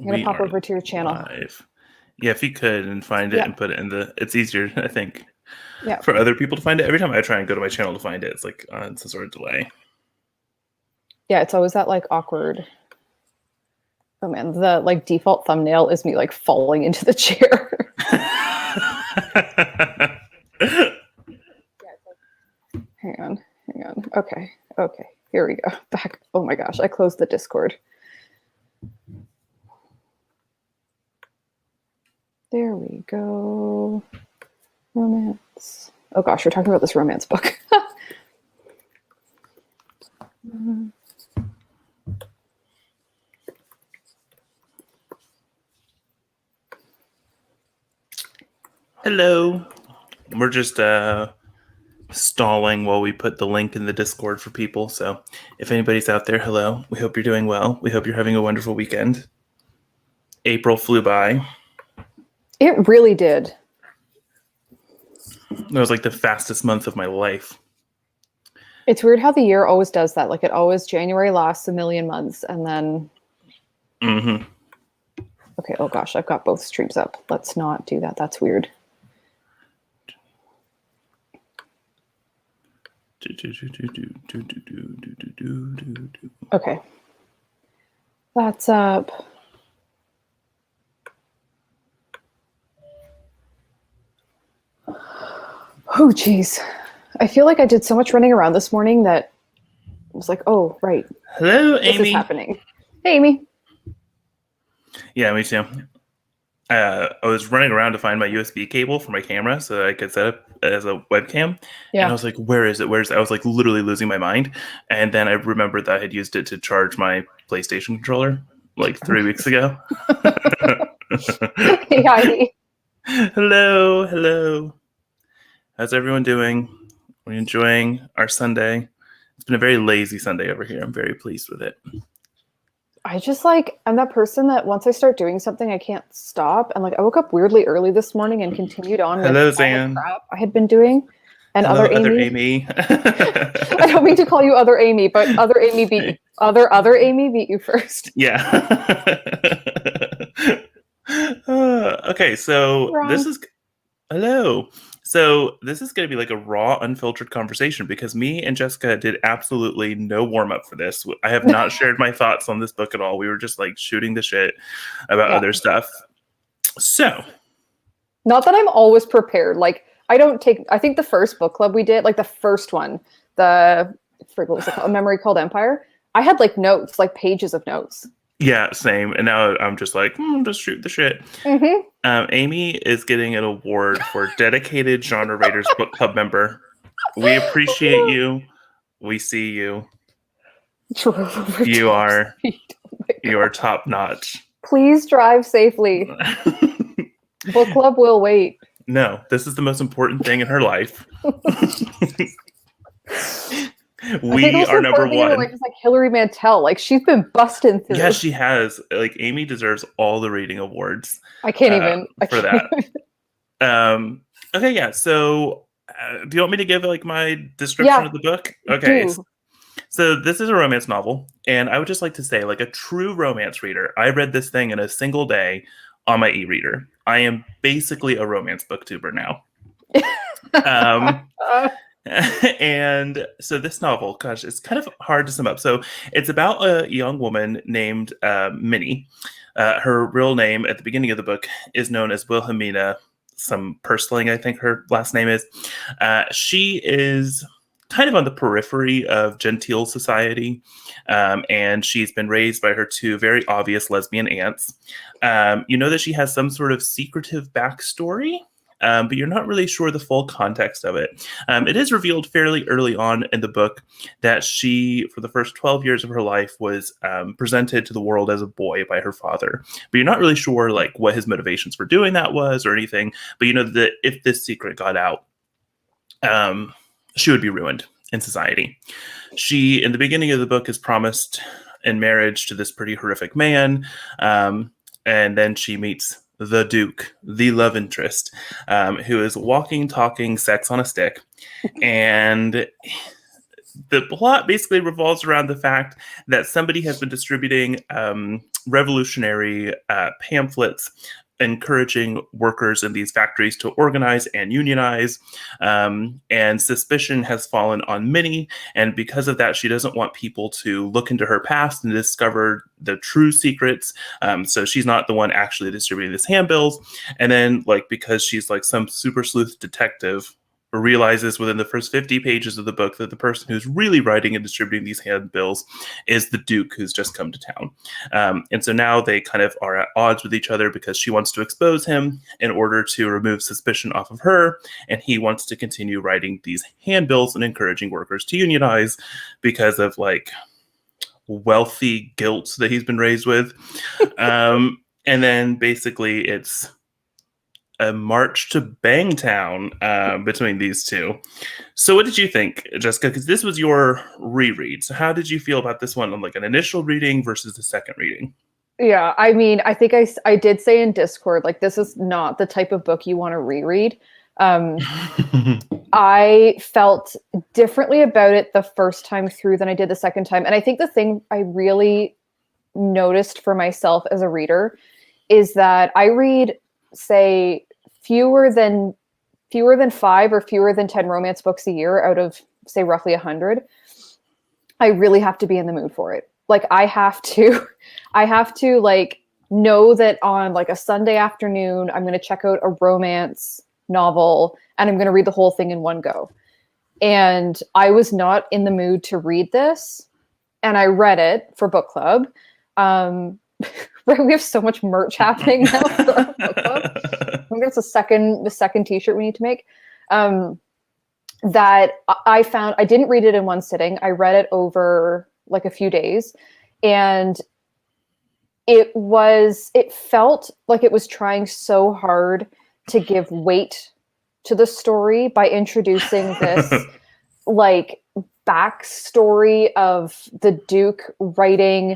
I'm going to We pop are over to your channel. live. Yeah, if you could and find it and put it in the... It's easier, I think, for other people to find it. Every time I try and go to my channel to find it, it's like on some sort of delay. Yeah, it's always that like awkward... Oh man, the like default thumbnail is me like falling into the chair. Hang on. Okay, here we go. Back. Oh my gosh, I closed the Discord. There we go. Romance. Oh gosh, we're talking about this romance book. Hello. We're just stalling while we put the link in the Discord for people. So if anybody's out there, hello. We hope you're doing well. We hope you're having a wonderful weekend. April flew by. It really did. It was like the fastest month of my life. It's weird how the year always does that. Like it always, January lasts a million months and then... Mm-hmm. Okay, oh gosh, I've got both streams up. Let's not do that. That's weird. Okay. That's up. Oh, geez. I feel like I did so much running around this morning that I was like, oh, right. Hello, This Amy. is happening. Hey, Amy. Yeah, me too. I was running around to find my USB cable for my camera so that I could set up as a webcam. Yeah. And I was like, where is it? I was like literally losing my mind. And then I remembered that I had used it to charge my PlayStation controller like 3 weeks ago. Hey, Heidi. Hello. How's everyone doing? Are we enjoying our Sunday? It's been a very lazy Sunday over here. I'm very pleased with it. I just like, I'm that person that once I start doing something, I can't stop. And like, I woke up weirdly early this morning and continued on with all the crap I had been doing. And Hello, other Amy. I don't mean to call you other Amy, but other Amy beat you first. Yeah. Okay, so this is... Hello. So this is going to be like a raw, unfiltered conversation because me and Jessica did absolutely no warm-up for this. I have not shared my thoughts on this book at all. We were just like shooting the shit about other stuff. So. Not that I'm always prepared. Like, I think the first book club we did, like the first one, what was it called? A Memory Called Empire. I had like notes, like pages of notes. Yeah, same. And now I'm just like, just shoot the shit. Mm-hmm. Amy is getting an award for dedicated Genre Raiders book club member. We appreciate you. We see you. You are top notch. Please drive safely. Book club will wait. No, this is the most important thing in her life. We are number one. Like Hillary Mantel, like she's been busting through. Yeah, she has. Like Amy deserves all the reading awards. I can't even for that. Okay, yeah. So, do you want me to give like my description of the book? Okay. So this is a romance novel, and I would just like to say, like a true romance reader, I read this thing in a single day on my e-reader. I am basically a romance booktuber now. And so this novel, gosh, it's kind of hard to sum up. So it's about a young woman named Minnie. Her real name at the beginning of the book is known as Wilhelmina, some Pursling, I think her last name is. She is kind of on the periphery of genteel society, and she's been raised by her two very obvious lesbian aunts. You know that she has some sort of secretive backstory, but you're not really sure the full context of it. It is revealed fairly early on in the book that she, for the first 12 years of her life, was presented to the world as a boy by her father. But you're not really sure like what his motivations for doing that was or anything. But you know that if this secret got out, she would be ruined in society. She, in the beginning of the book, is promised in marriage to this pretty horrific man. And then she meets the Duke, the love interest, who is walking, talking sex on a stick. And the plot basically revolves around the fact that somebody has been distributing revolutionary pamphlets encouraging workers in these factories to organize and unionize. And suspicion has fallen on Minnie. And because of that, she doesn't want people to look into her past and discover the true secrets. So she's not the one actually distributing these handbills. And then, like, because she's like some super sleuth detective, realizes within the first 50 pages of the book that the person who's really writing and distributing these handbills is the Duke who's just come to town. And so now they kind of are at odds with each other because she wants to expose him in order to remove suspicion off of her. And he wants to continue writing these handbills and encouraging workers to unionize because of like wealthy guilt that he's been raised with. And then basically it's a march to Bangtown between these two. So what did you think, Jessica? Because this was your reread. So how did you feel about this one on like an initial reading versus the second reading? Yeah, I mean, I think I did say in Discord, like, this is not the type of book you want to reread. I felt differently about it the first time through than I did the second time. And I think the thing I really noticed for myself as a reader is that I read, say, fewer than 5 or fewer than 10 romance books a year out of, say, roughly 100. I really have to be in the mood for it. Like, I have to like know that on like a Sunday afternoon, I'm going to check out a romance novel and I'm going to read the whole thing in one go. And I was not in the mood to read this, and I read it for book club. Right, we have so much merch happening now for our book club. I think that's the second t-shirt we need to make. That I found, I didn't read it in one sitting. I read it over like a few days, and it felt like it was trying so hard to give weight to the story by introducing this like backstory of the Duke writing.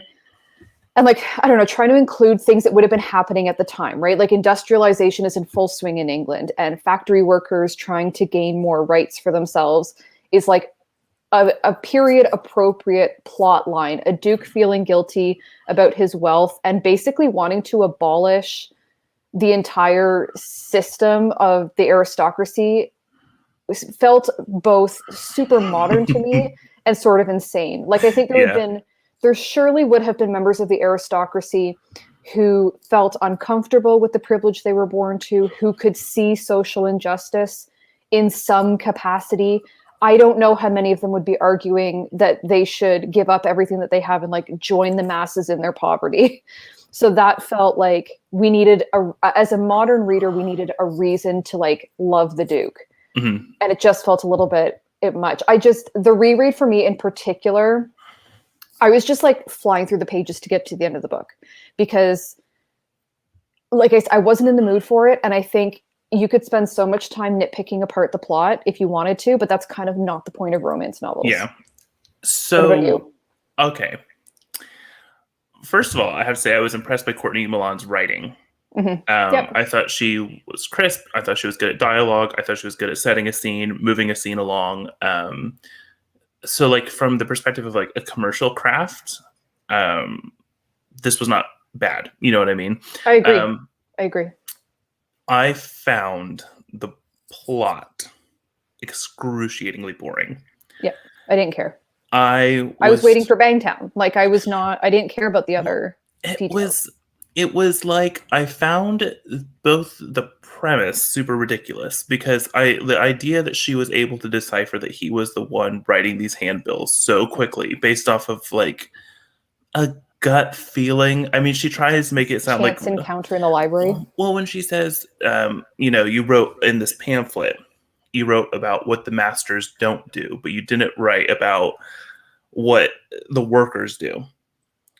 And like, I don't know, trying to include things that would have been happening at the time, right? Like, industrialization is in full swing in England, and factory workers trying to gain more rights for themselves is like a period appropriate plot line. A Duke feeling guilty about his wealth and basically wanting to abolish the entire system of the aristocracy felt both super modern to me and sort of insane. Like, I think there surely would have been members of the aristocracy who felt uncomfortable with the privilege they were born to, who could see social injustice in some capacity. I don't know how many of them would be arguing that they should give up everything that they have and like join the masses in their poverty. So that felt like we needed, as a modern reader, we needed a reason to like love the Duke. Mm-hmm. And it just felt a little bit much. The reread for me in particular, I was just like flying through the pages to get to the end of the book because, like I wasn't in the mood for it. And I think you could spend so much time nitpicking apart the plot if you wanted to, but that's kind of not the point of romance novels. Yeah. So, what about you? Okay. First of all, I have to say I was impressed by Courtney Milan's writing. Mm-hmm. I thought she was crisp. I thought she was good at dialogue. I thought she was good at setting a scene, moving a scene along. So like from the perspective of like a commercial craft, this was not bad. You know what I mean? I agree. I found the plot excruciatingly boring. Yeah, I didn't care. I was waiting for Bangtown. Like I didn't care about the other details. It was like I found both the premise super ridiculous because the idea that she was able to decipher that he was the one writing these handbills so quickly based off of like a gut feeling. I mean, she tries to make it sound like encounter in the library. Well, when she says, you wrote in this pamphlet, you wrote about what the masters don't do, but you didn't write about what the workers do.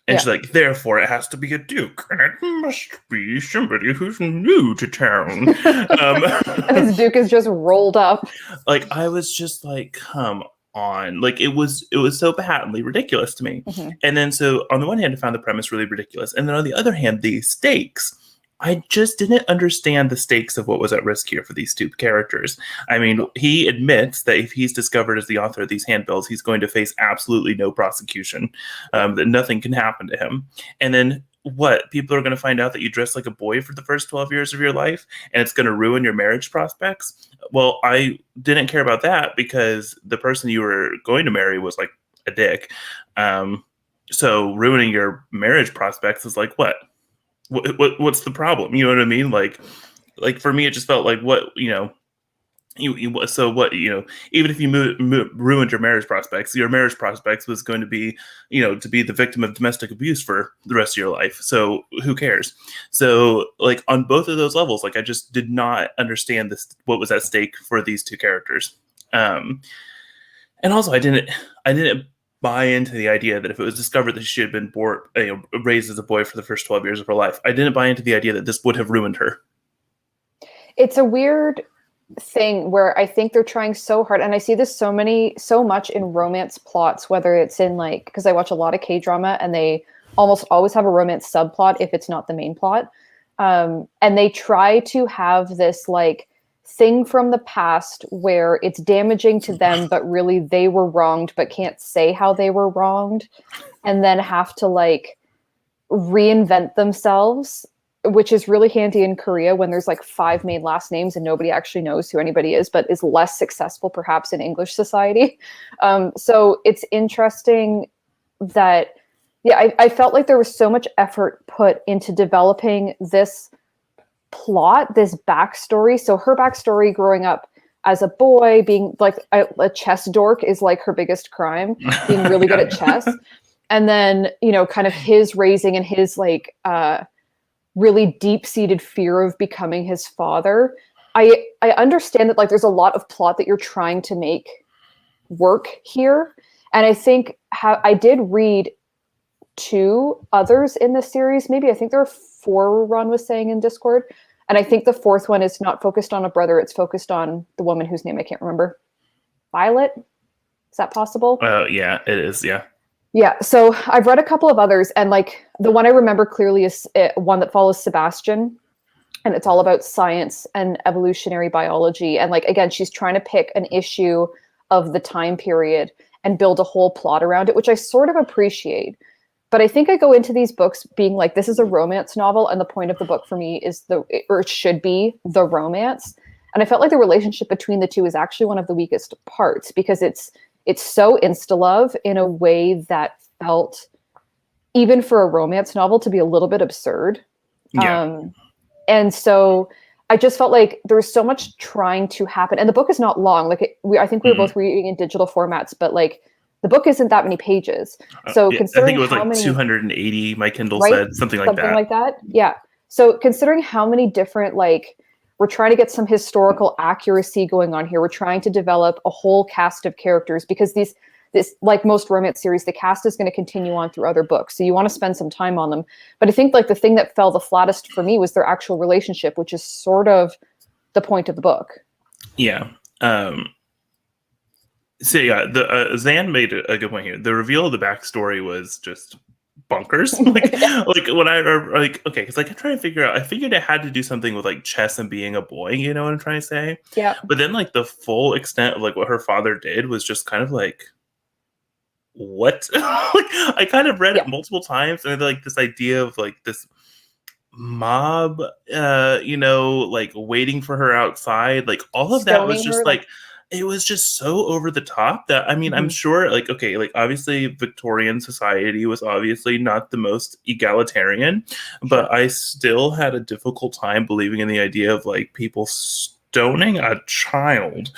And she's like, therefore, it has to be a Duke. And it must be somebody who's new to town. And this Duke is just rolled up. Like, I was just like, come on. Like, it was so patently ridiculous to me. Mm-hmm. And then, so, on the one hand, I found the premise really ridiculous. And then, on the other hand, the stakes I just didn't understand the stakes of what was at risk here for these two characters. I mean, he admits that if he's discovered as the author of these handbills, he's going to face absolutely no prosecution, that nothing can happen to him. And then what? People are going to find out that you dress like a boy for the first 12 years of your life, and it's going to ruin your marriage prospects? Well, I didn't care about that because the person you were going to marry was like a dick. So ruining your marriage prospects is like what? What's the problem? You know what I mean? Like for me, it just felt like what so what even if you ruined your marriage prospects was going to be to be the victim of domestic abuse for the rest of your life. So who cares? So like on both of those levels, like I just did not understand what was at stake for these two characters. And also I didn't buy into the idea that if it was discovered that she had been raised as a boy for the first 12 years of her life, I didn't buy into the idea that this would have ruined her. It's a weird thing where I think they're trying so hard, and I see this so much in romance plots, whether it's in like, because I watch a lot of K-drama and they almost always have a romance subplot if it's not the main plot. And they try to have this like thing from the past where it's damaging to them, but really they were wronged, but can't say how they were wronged, and then have to like reinvent themselves, which is really handy in Korea when there's like 5 main last names and nobody actually knows who anybody is, but is less successful perhaps in English society. So it's interesting that, yeah, I felt like there was so much effort put into developing this plot, this backstory. So her backstory growing up as a boy, being like a chess dork is like her biggest crime, being really good at chess. And then, kind of his raising and his like really deep-seated fear of becoming his father. I understand that like there's a lot of plot that you're trying to make work here. And I think I did read 2 others in the series. Maybe I think there are 4, Ron was saying in Discord. And I think the 4th one is not focused on a brother. It's focused on the woman whose name I can't remember. Violet? Is that possible? Yeah, it is. Yeah. Yeah. So I've read a couple of others, and like the one I remember clearly is one that follows Sebastian, and it's all about science and evolutionary biology. And like, again, she's trying to pick an issue of the time period and build a whole plot around it, which I sort of appreciate. But I think I go into these books being like, this is a romance novel, and the point of the book for me is it should be the romance. And I felt like the relationship between the two is actually one of the weakest parts, because it's so insta-love in a way that felt, even for a romance novel, to be a little bit absurd. Yeah. And so I just felt like there was so much trying to happen. And the book is not long. Like I think we were both reading in digital formats, but like the book isn't that many pages. So I considering think it was how like many, 280, my Kindle right? said, something like that. Yeah. So considering how many different, like, we're trying to get some historical accuracy going on here. We're trying to develop a whole cast of characters, because this, like most romance series, the cast is going to continue on through other books. So you want to spend some time on them. But I think like the thing that fell the flattest for me was their actual relationship, which is sort of the point of the book. Yeah. So yeah, the Zan made a good point here. The reveal of the backstory was just bonkers. like when I like, okay, because like I'm trying to figure out, I figured it had to do something with like chess and being a boy, you know what I'm trying to say? Yeah. But then like the full extent of like what her father did was just kind of like, what? Like, I kind of read it multiple times, and like this idea of like this mob like waiting for her outside, like all of that was just like it was just so over the top that, I mean, I'm sure, like, okay, like, obviously, Victorian society was obviously not the most egalitarian, but I still had a difficult time believing in the idea of, like, people stoning a child.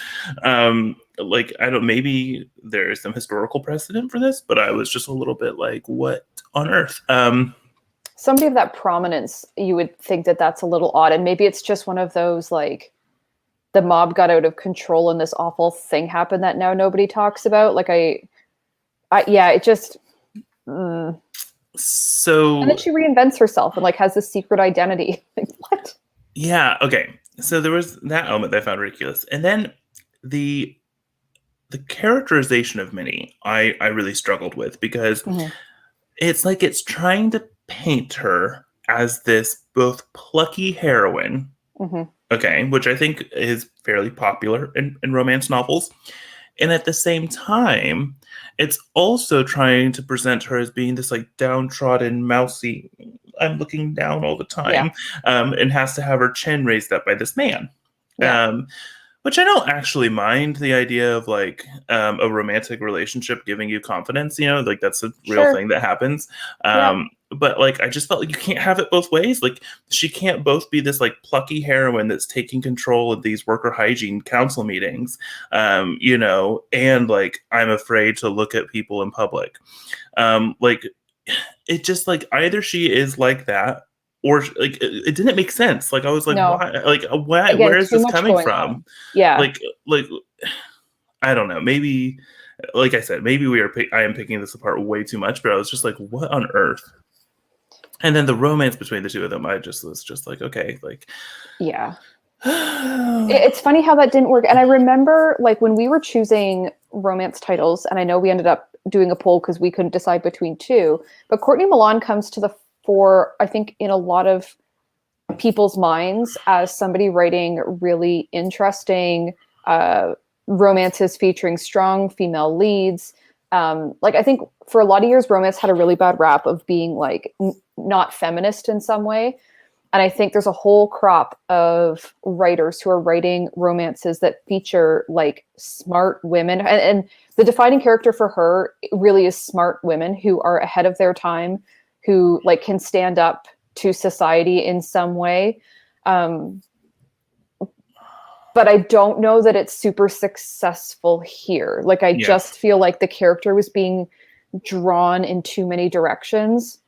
Like, I don't, maybe there is some historical precedent for this, but I was just a little bit like, what on earth? Somebody of that prominence, you would think that that's a little odd, and maybe it's just one of those, like, the mob got out of control and this awful thing happened that now nobody talks about. Like yeah, it just. So. And then she reinvents herself and like has this secret identity. Like, what? Yeah. Okay. So there was that element that I found ridiculous, and then the characterization of Minnie, I really struggled with, because it's like it's trying to paint her as this both plucky heroine, Hmm. okay, which I think is fairly popular in romance novels. And at the same time, it's also trying to present her as being this like downtrodden, mousy, I'm looking down all the Yeah. time, and has to have her chin raised up by this man. Yeah. Um, which I don't actually mind the idea of like a romantic relationship giving you confidence, like that's a real Sure. thing that happens. Yeah. But like I just felt like you can't have it both ways. Like she can't both be this like plucky heroine that's taking control of these worker hygiene council meetings, and like I'm afraid to look at people in public. Like it just like either she is like that or like it didn't make sense. Like I was like, No. why? Like why? Again, Where is too this much coming going from? on. Yeah. Like I don't know. Maybe like I said, maybe I am picking this apart way too much. But I was just like, what on earth? And then the romance between the two of them, I just was just like, okay, like Yeah. It's funny how that didn't work. And I remember like when we were choosing romance titles, and I know we ended up doing a poll because we couldn't decide between two, but Courtney Milan comes to the fore, I think, in a lot of people's minds as somebody writing really interesting romances featuring strong female leads. Like I think for a lot of years, romance had a really bad rap of being like not feminist in some way. And I think there's a whole crop of writers who are writing romances that feature like smart women. And the defining character for her really is smart women who are ahead of their time, who like can stand up to society in some way. But I don't know that it's super successful here. Like I yeah. just feel like the character was being drawn in too many directions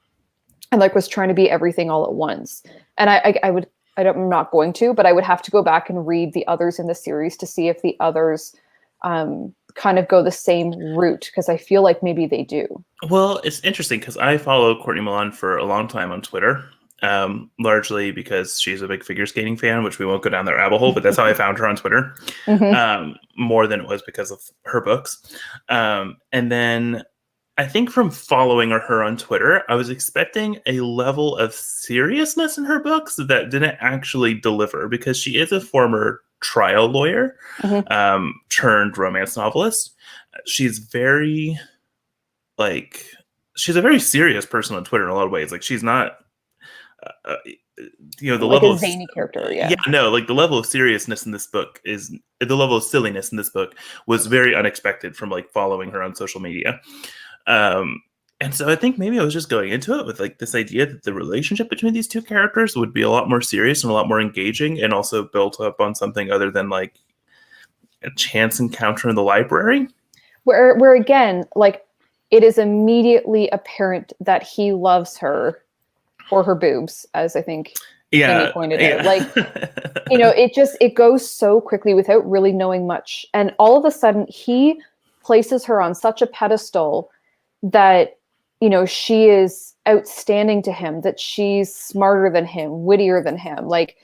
and like was trying to be everything all at once. And I'm not going to, but I would have to go back and read the others in the series to see if the others kind of go the same route, because I feel like maybe they do. Well, it's interesting because I follow Courtney Milan for a long time on Twitter, largely because she's a big figure skating fan, which we won't go down that rabbit hole, but that's how I found her on Twitter, Mm-hmm. more than it was because of her books. And then I think from following her on Twitter, I was expecting a level of seriousness in her books that didn't actually deliver, because she is a former trial lawyer, Mm-hmm. turned romance novelist. She's very like she's a very serious person on Twitter in a lot of ways. Like she's not, the Like level a of zany character, yeah, yeah. no, like the level of seriousness in this book is the level of silliness in this book was very unexpected from like following her on social media. Um, and so I think maybe I was just going into it with like this idea that the relationship between these two characters would be a lot more serious and a lot more engaging, and also built up on something other than like a chance encounter in the library. Where again, like it is immediately apparent that he loves her for her boobs, as I think Amy Yeah, pointed out. yeah. Like, it goes so quickly without really knowing much. And all of a sudden he places her on such a pedestal that, she is outstanding to him, that she's smarter than him, wittier than him. Like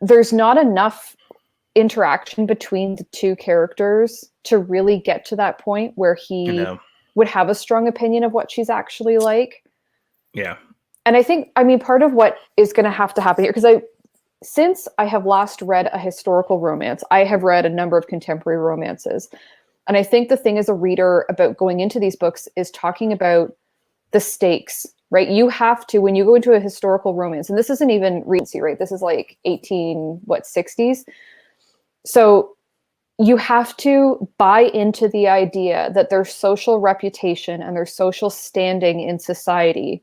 there's not enough interaction between the two characters to really get to that point where You he know, would have a strong opinion of what she's actually like. yeah. And part of what is going to have to happen here, since I have last read a historical romance, I have read a number of contemporary romances. And I think the thing as a reader about going into these books is talking about the stakes, right? You have to, when you go into a historical romance, and this isn't even Regency, right? This is like 60s. So you have to buy into the idea that their social reputation and their social standing in society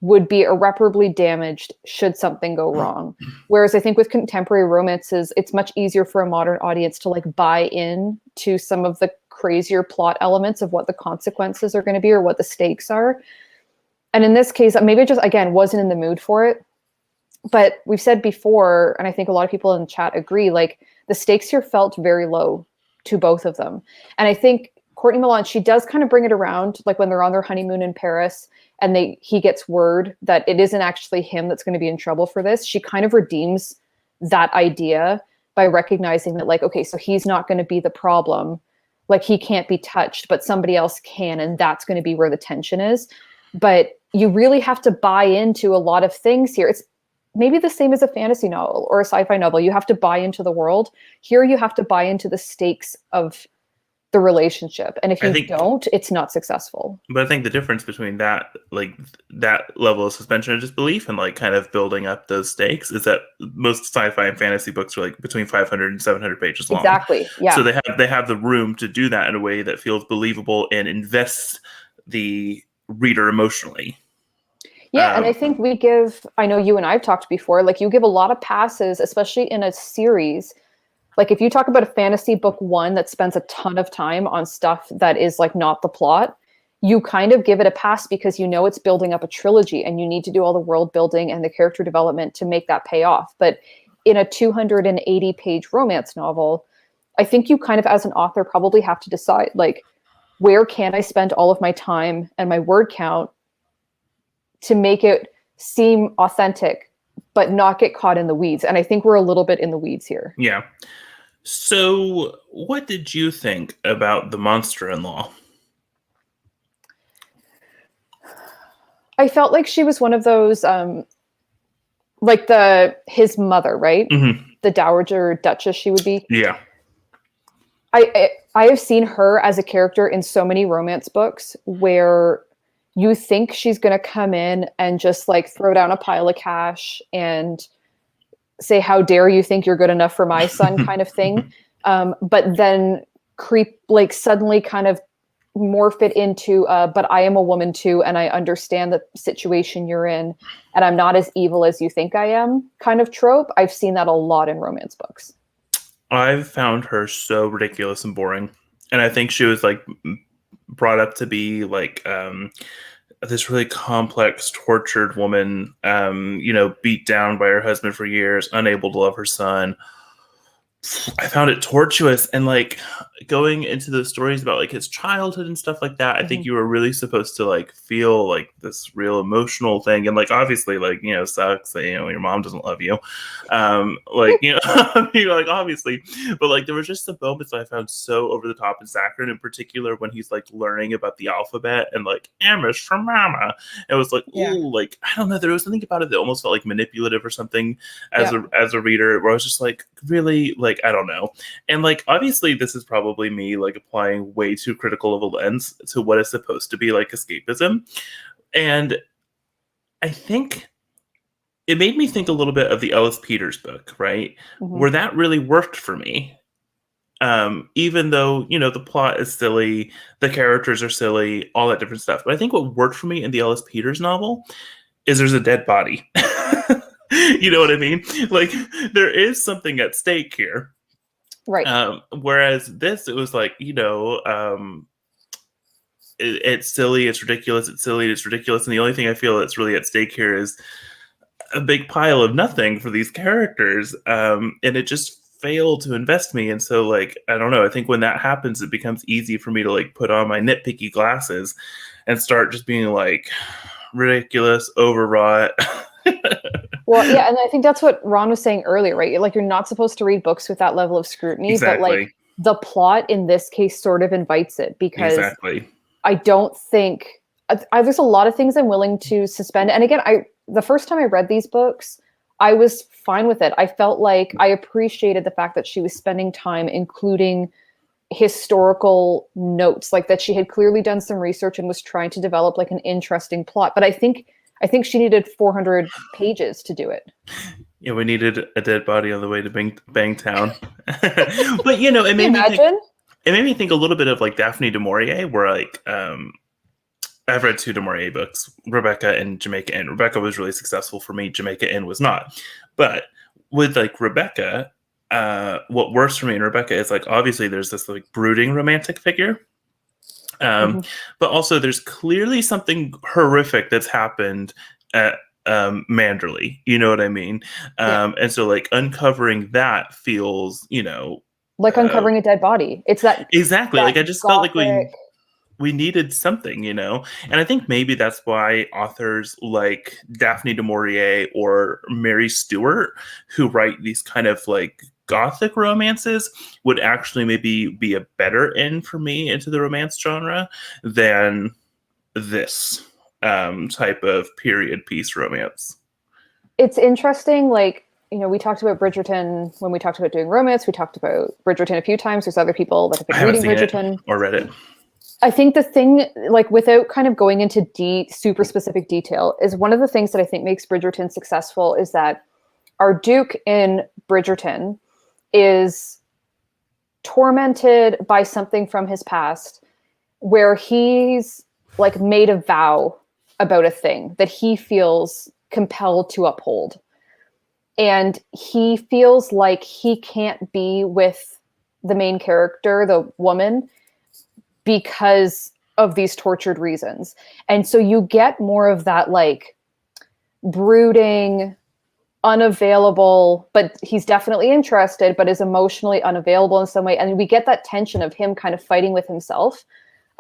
would be irreparably damaged should something go wrong. Whereas I think with contemporary romances, it's much easier for a modern audience to like buy in to some of the crazier plot elements of what the consequences are going to be or what the stakes are. And in this case, maybe I just, again, wasn't in the mood for it. But we've said before, and I think a lot of people in the chat agree, like the stakes here felt very low to both of them. And I think Courtney Milan, she does kind of bring it around, like when they're on their honeymoon in Paris and he gets word that it isn't actually him that's going to be in trouble for this. She kind of redeems that idea by recognizing that, like, okay, so he's not going to be the problem. Like he can't be touched, but somebody else can. And that's going to be where the tension is. But you really have to buy into a lot of things here. It's maybe the same as a fantasy novel or a sci-fi novel. You have to buy into the world. Here you have to buy into the stakes of the relationship. And if you don't, it's not successful. But I think the difference between that, like that level of suspension of disbelief and like kind of building up those stakes, is that most sci-fi and fantasy books are like between 500 and 700 pages long. Exactly. Yeah. So they have the room to do that in a way that feels believable and invests the reader emotionally. Yeah, and I think I know you and I've talked before, like you give a lot of passes, especially in a series. Like if you talk about a fantasy book one that spends a ton of time on stuff that is like not the plot, you kind of give it a pass because you know it's building up a trilogy and you need to do all the world building and the character development to make that pay off. But in a 280-page romance novel, I think you kind of as an author probably have to decide like, where can I spend all of my time and my word count to make it seem authentic, but not get caught in the weeds. And I think we're a little bit in the weeds here. Yeah. So what did you think about the monster-in-law? I felt like she was one of those, like his mother, right? Mm-hmm. The Dowager Duchess she would be. Yeah. I have seen her as a character in so many romance books where you think she's going to come in and just like throw down a pile of cash and say, how dare you think you're good enough for my son kind of thing. But then suddenly kind of morph it into, but I am a woman too. And I understand the situation you're in and I'm not as evil as you think I am kind of trope. I've seen that a lot in romance books. I've found her so ridiculous and boring. And I think she was like brought up to be like this really complex, tortured woman, beat down by her husband for years, unable to love her son. I found it tortuous, and like going into the stories about like his childhood and stuff like that. I think you were really supposed to like feel like this real emotional thing, and like obviously like sucks that your mom doesn't love you, like obviously, but like there was just some moments that I found so over the top and saccharine, in particular when he's like learning about the alphabet and like Amish from Mama. It was like like I don't know, there was something about it that almost felt like manipulative or something as a reader, where I was just like really like. I don't know. And like, obviously this is probably me like applying way too critical of a lens to what is supposed to be like escapism. And I think it made me think a little bit of the Ellis Peters book, right? Where that really worked for me. Even though, the plot is silly, the characters are silly, all that different stuff. But I think what worked for me in the Ellis Peters novel is there's a dead body. You know what I mean? Like there is something at stake here. Right. Whereas this, it was like, it's silly, it's ridiculous, it's silly, it's ridiculous. And the only thing I feel that's really at stake here is a big pile of nothing for these characters. And it just failed to invest me. And so like, I don't know, I think when that happens, it becomes easy for me to like put on my nitpicky glasses and start just being like ridiculous, overwrought. Well, yeah, and I think that's what Ron was saying earlier, right? Like you're not supposed to read books with that level of scrutiny, but like the plot in this case sort of invites it because I don't think there's a lot of things I'm willing to suspend. And again, the first time I read these books, I was fine with it. I felt like I appreciated the fact that she was spending time including historical notes, like that she had clearly done some research and was trying to develop like an interesting plot. But I think she needed 400 pages to do it. Yeah, we needed a dead body on the way to Bangtown. But it made me think a little bit of like Daphne du Maurier, where like I've read 2 du Maurier books, Rebecca and Jamaica Inn. Rebecca was really successful for me. Jamaica Inn was not. But with like Rebecca, what works for me in Rebecca is like obviously there's this like brooding romantic figure. But also there's clearly something horrific that's happened at Manderley. You know what I mean? And so like uncovering that feels, like uncovering a dead body. It's that exactly that like I just gothic... felt like we needed something, and I think maybe that's why authors like Daphne du Maurier or Mary Stewart, who write these kind of like gothic romances, would actually maybe be a better in for me into the romance genre than this. type of period piece romance. It's interesting, like, you know, we talked about Bridgerton when we talked about doing romance. We talked about Bridgerton a few times. There's other people that have been reading Bridgerton or read it. I think the thing, like, without kind of going into super specific detail, is one of the things that I think makes Bridgerton successful is that our Duke in Bridgerton is tormented by something from his past where he's like made a vow about a thing that he feels compelled to uphold. And he feels like he can't be with the main character, the woman, because of these tortured reasons. And so you get more of that like brooding, unavailable, but he's definitely interested, but is emotionally unavailable in some way. And we get that tension of him kind of fighting with himself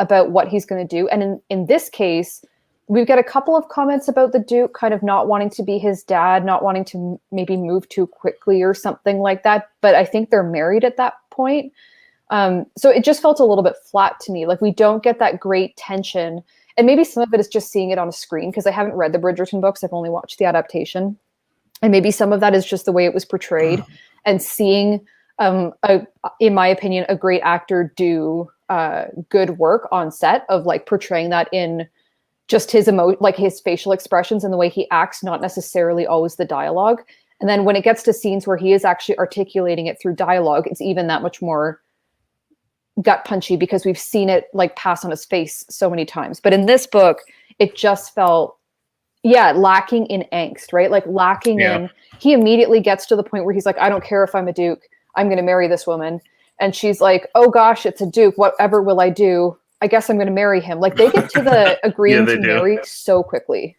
about what he's going to do. And in this case, we've got a couple of comments about the Duke kind of not wanting to be his dad, not wanting to maybe move too quickly or something like that. But I think they're married at that point. So it just felt a little bit flat to me. Like, we don't get that great tension. And maybe some of it is just seeing it on a screen, because I haven't read the Bridgerton books. I've only watched the adaptation. And maybe some of that is just the way it was portrayed, and seeing, in my opinion, a great actor do good work on set of like portraying that in just his like his facial expressions and the way he acts, not necessarily always the dialogue. And then when it gets to scenes where he is actually articulating it through dialogue, it's even that much more gut punchy, because we've seen it like pass on his face so many times. But in this book, it just felt, lacking in angst, right? Like lacking in, he immediately gets to the point where he's like, I don't care if I'm a Duke, I'm going to marry this woman. And she's like, oh gosh, it's a Duke. Whatever will I do? I guess I'm going to marry him. Like, they get to the agreeing to marry so quickly.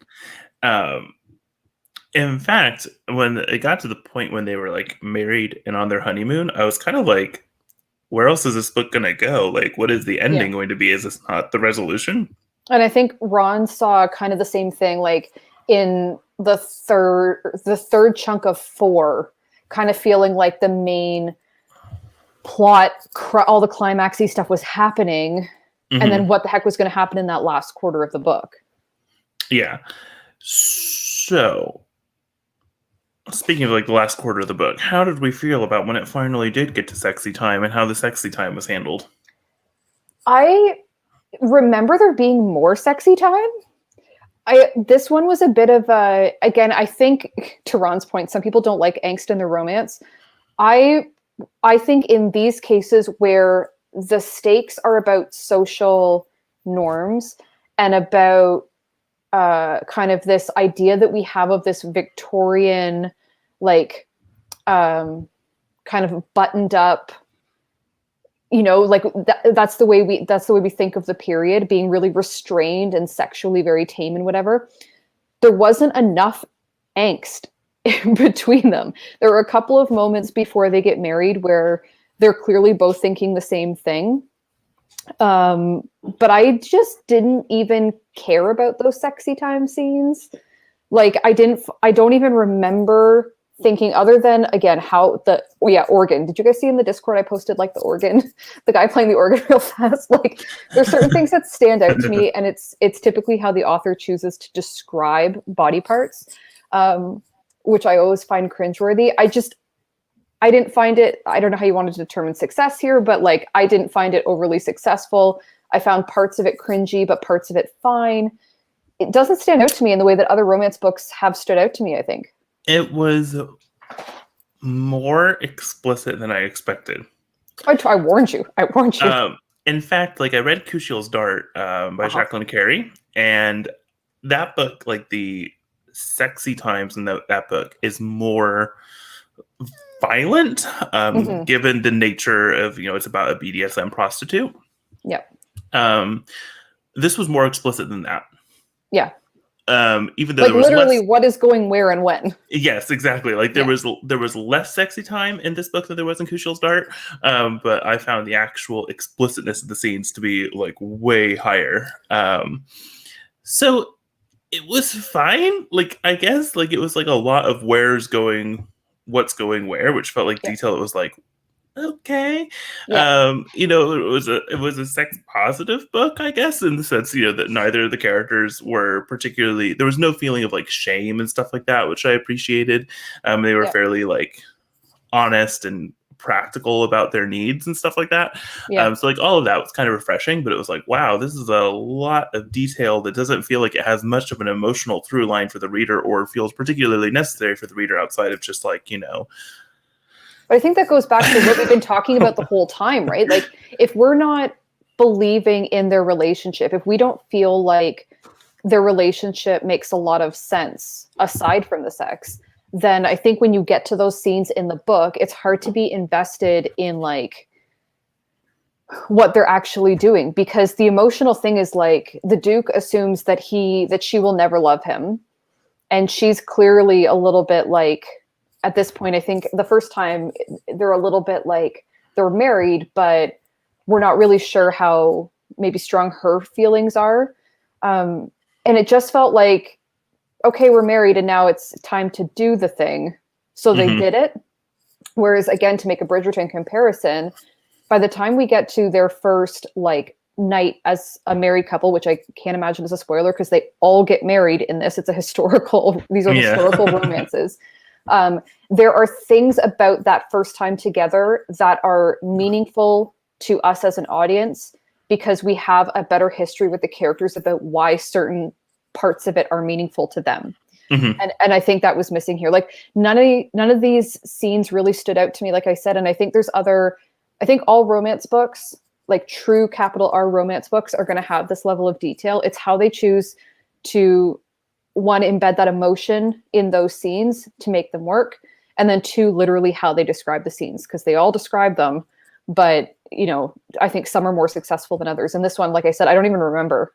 In fact, when it got to the point when they were like married and on their honeymoon, I was kind of like, where else is this book going to go? Like, what is the ending going to be? Is this not the resolution? And I think Ron saw kind of the same thing, like in the third chunk of 4, kind of feeling like the main plot, all the climaxy stuff was happening. And then what the heck was going to happen in that last quarter of the book? Yeah. So, speaking of like the last quarter of the book, how did we feel about when it finally did get to sexy time, and how the sexy time was handled? I remember there being more sexy time. This one was a bit of a, again, I think to Ron's point, some people don't like angst in their romance. I think in these cases where the stakes are about social norms and about kind of this idea that we have of this Victorian, like, kind of buttoned up, you know, like that's the way we think of the period, being really restrained and sexually very tame and whatever. There wasn't enough angst between them. There were a couple of moments before they get married where they're clearly both thinking the same thing. But I just didn't even care about those sexy time scenes. Like, I don't even remember thinking, other than, again, how organ. Did you guys see in the Discord I posted like the organ, the guy playing the organ real fast? Like, there's certain things that stand out to me, and it's typically how the author chooses to describe body parts, which I always find cringeworthy. I didn't find it, I don't know how you want to determine success here, but like, I didn't find it overly successful. I found parts of it cringy, but parts of it fine. It doesn't stand out to me in the way that other romance books have stood out to me, I think. It was more explicit than I expected. I warned you. In fact, like, I read Kushiel's Dart by Jacqueline Carey, and that book, like, the sexy times in that book is more violent, given the nature of, you know, it's about a BDSM prostitute. Yep. This was more explicit than that. Yeah. Even though like, there was literally less, what is going where and when. Yes, exactly. Like, there was less sexy time in this book than there was in Kushiel's Dart, but I found the actual explicitness of the scenes to be like way higher. So it was fine. Like, I guess, like, it was like a lot of what's going where, which felt like detail. It was like, okay. Yeah, It was a sex positive book, I guess, in the sense, that neither of the characters were particularly, there was no feeling of like shame and stuff like that, which I appreciated. They were yeah, fairly like honest and practical about their needs and stuff like that. yeah. So like all of that was kind of refreshing, but it was like, wow, this is a lot of detail that doesn't feel like it has much of an emotional through line for the reader or feels particularly necessary for the reader outside of just like, But I think that goes back to what we've been talking about the whole time, right? Like, if we're not believing in their relationship, if we don't feel like their relationship makes a lot of sense aside from the sex, then I think when you get to those scenes in the book, it's hard to be invested in like what they're actually doing, because the emotional thing is like the Duke assumes that she will never love him, and she's clearly a little bit like, at this point, I think the first time they're a little bit like they're married, but we're not really sure how maybe strong her feelings are. And it just felt like, okay, we're married and now it's time to do the thing. So they Mhm. did it. Whereas again, to make a Bridgerton comparison, by the time we get to their first like night as a married couple, which I can't imagine is a spoiler because they all get married in this. It's a historical, these are Yeah. historical romances. There are things about that first time together that are meaningful to us as an audience because we have a better history with the characters about why certain parts of it are meaningful to them. Mhm. And I think that was missing here. Like none of these scenes really stood out to me, like I said. And I think I think all romance books, like true capital R romance books, are going to have this level of detail. It's how they choose to, one, embed that emotion in those scenes to make them work, and then two, literally how they describe the scenes, because they all describe them, but I think some are more successful than others. And this one, like I said, I don't even remember.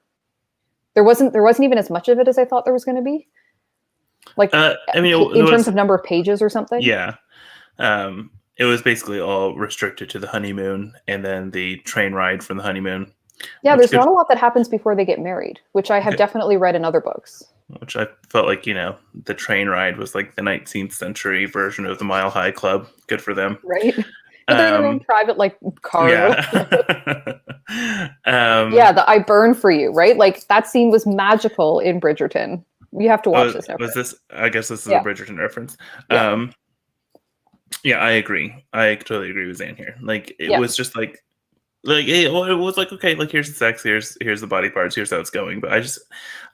There wasn't even as much of it as I thought there was going to be, like I mean, it in terms was, of number of pages or something. yeah. It was basically all restricted to the honeymoon and then the train ride from the honeymoon, Yeah, which there's could, not a lot that happens before they get married, which I have definitely read in other books. which I felt like, the train ride was like the 19th century version of the Mile High Club. Good for them. Right. But they're in their own Um, private like car or yeah. whatever. Yeah, the I burn for you, right? Like that scene was magical in Bridgerton. You have to watch this, was Never. this? I guess this is a Yeah, Bridgerton reference. yeah, Um, yeah, I agree. I totally agree with Zan here. Like it yeah. was just like it was like, okay, like here's the sex, here's the body parts, here's how it's going. But